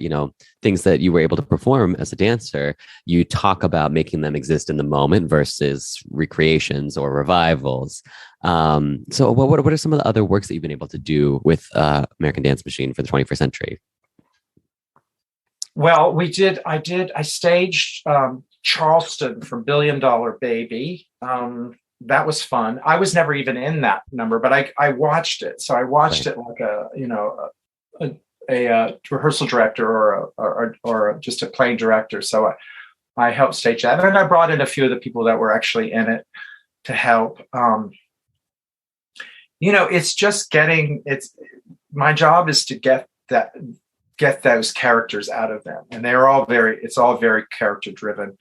things that you were able to perform as a dancer, you talk about making them exist in the moment versus recreations or revivals. So what are some of the other works that you've been able to do with American Dance Machine for the 21st century? Well, I staged Charleston from $1 Billion Baby. That was fun. I was never even in that number, but I watched it. So I watched it like a rehearsal director or just a playing director. So I helped stage that, and I brought in a few of the people that were actually in it to help. It's just my job is to get those characters out of them, and it's all very character driven.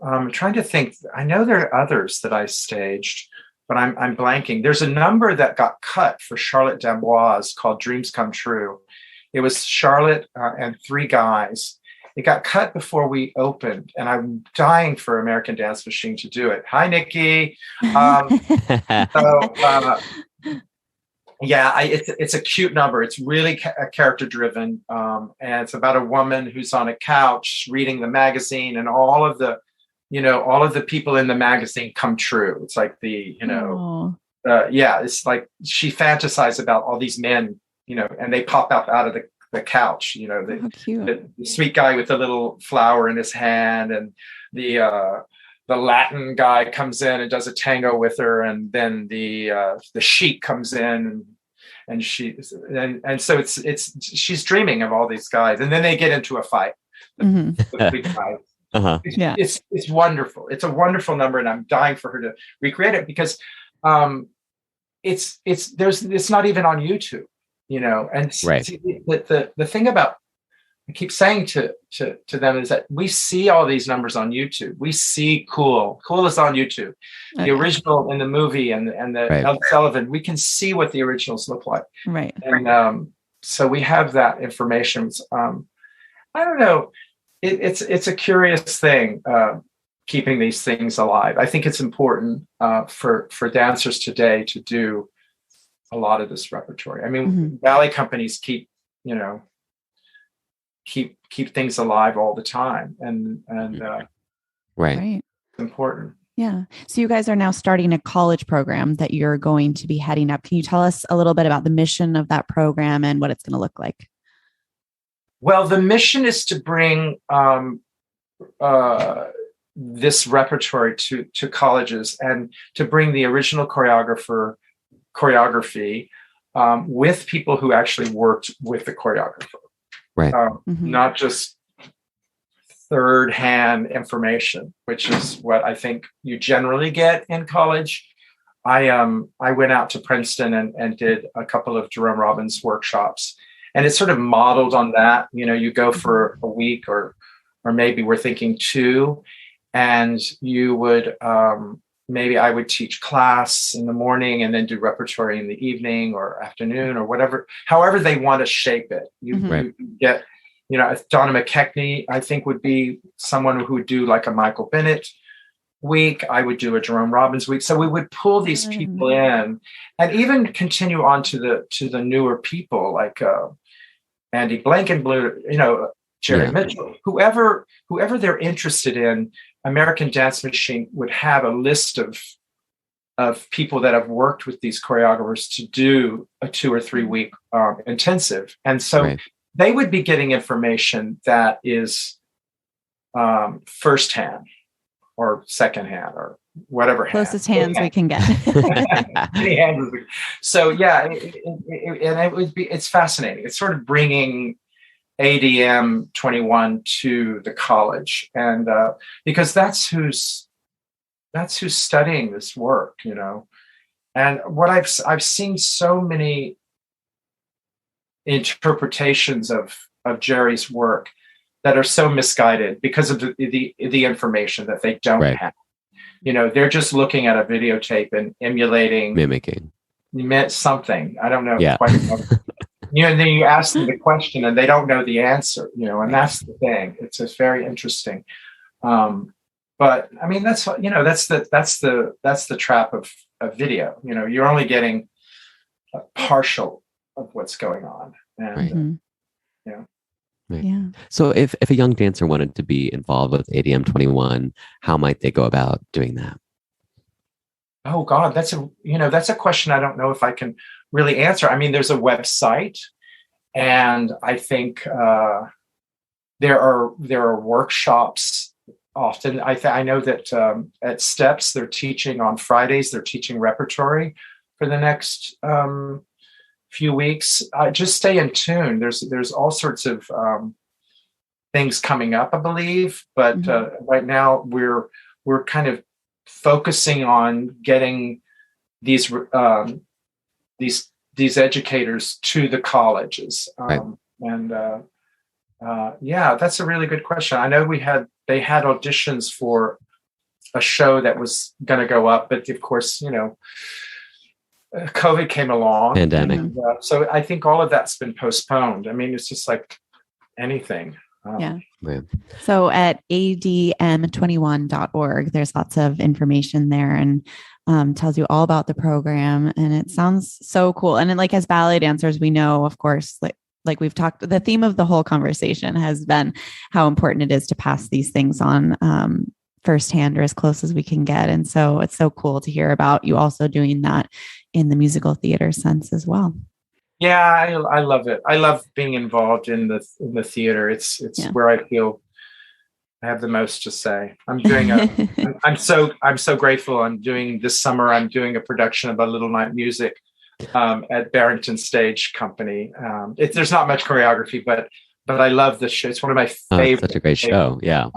I'm trying to think. I know there are others that I staged, but I'm blanking. There's a number that got cut for Charlotte D'Amboise called Dreams Come True. It was Charlotte and three guys. It got cut before we opened, and I'm dying for American Dance Machine to do it. Hi, Nikki. It's a cute number. It's really character driven, and it's about a woman who's on a couch reading the magazine, and all of the people in the magazine come true. It's like it's like she fantasizes about all these men, and they pop up out of the couch, the sweet guy with the little flower in his hand, and the Latin guy comes in and does a tango with her, and then the sheik comes in, and so she's dreaming of all these guys, and then they get into a fight. The big fight. It's wonderful. It's a wonderful number, and I'm dying for her to recreate it, because it's not even on YouTube, and right. The thing about, I keep saying to them, is that we see all these numbers on YouTube. We see Cool is on YouTube. The original in the movie and the right. Ed Sullivan, we can see what the originals look like. Right. And so we have that information. I don't know. It's a curious thing, keeping these things alive. I think it's important for dancers today to do a lot of this repertory. I mean, ballet companies keep things alive all the time, and right. It's important. Yeah. So you guys are now starting a college program that you're going to be heading up. Can you tell us a little bit about the mission of that program and what it's going to look like? Well, the mission is to bring this repertory to colleges, and to bring the original choreography with people who actually worked with the choreographer. Right. Not just third-hand information, which is what I think you generally get in college. I went out to Princeton and did a couple of Jerome Robbins workshops, and it's sort of modeled on that. You go for a week or maybe we're thinking 2, and you would maybe I would teach class in the morning and then do repertoire in the evening or afternoon or whatever, however they want to shape it. You get, Donna McKechnie, I think, would be someone who would do like a Michael Bennett week. I would do a Jerome Robbins week. So we would pull these people in and even continue on to the newer people like Andy Blankenblue, Jerry Mitchell, whoever they're interested in. American Dance Machine would have a list of people that have worked with these choreographers to do a 2 or 3 week intensive. And so they would be getting information that is firsthand or secondhand or whatever. Closest hands we can get. So yeah, it's fascinating. It's sort of bringing ADM 21 to the college, and because that's who's studying this work, And what I've seen so many interpretations of Jerry's work that are so misguided because of the information that they don't have. They're just looking at a videotape and mimicking something. I don't know. Yeah. Quite and then you ask them the question and they don't know the answer, and that's the thing. It's just very interesting. But I mean, that's the trap of video. You're only getting a partial of what's going on. And, Yeah. So if a young dancer wanted to be involved with ADM 21, how might they go about doing that? Oh God, that's a question I don't know if I can really answer. I mean, there's a website, and I think there are workshops often. I know that at Steps they're teaching on Fridays. They're teaching repertoire for the next few weeks. Just stay in tune. There's all sorts of things coming up, I believe, but right now we're kind of focusing on getting these educators to the colleges. That's a really good question. I know they had auditions for a show that was going to go up, but of course, COVID came along. Pandemic. And, so I think all of that's been postponed. I mean, it's just like anything. So at adm21.org, there's lots of information there and tells you all about the program. And it sounds so cool. And then, like, as ballet dancers, we know, of course, like we've talked, the theme of the whole conversation has been how important it is to pass these things on firsthand or as close as we can get. And so it's so cool to hear about you also doing that in the musical theater sense as well. Yeah, I love it. I love being involved in the theater. It's where I feel I have the most to say. I'm doing I'm so grateful. This summer I'm doing a production of A Little Night Music at Barrington Stage Company. There's not much choreography, but I love the show. It's one of my favorite. Such a great show. Yeah.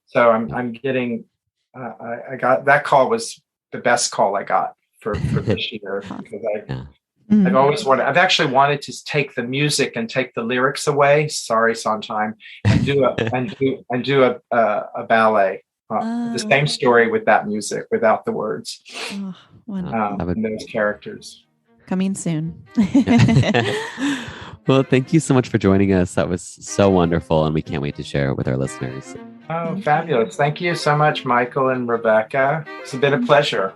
So I'm getting. I got that call was the best call I got for this year because I've always wanted. I've actually wanted to take the music and take the lyrics away. Sorry, Sondheim, and do a ballet. The same story with that music without the words. And those characters. Coming soon. Well, thank you so much for joining us. That was so wonderful, and we can't wait to share it with our listeners. Oh, fabulous. Thank you so much, Michael and Rebecca. It's been a pleasure.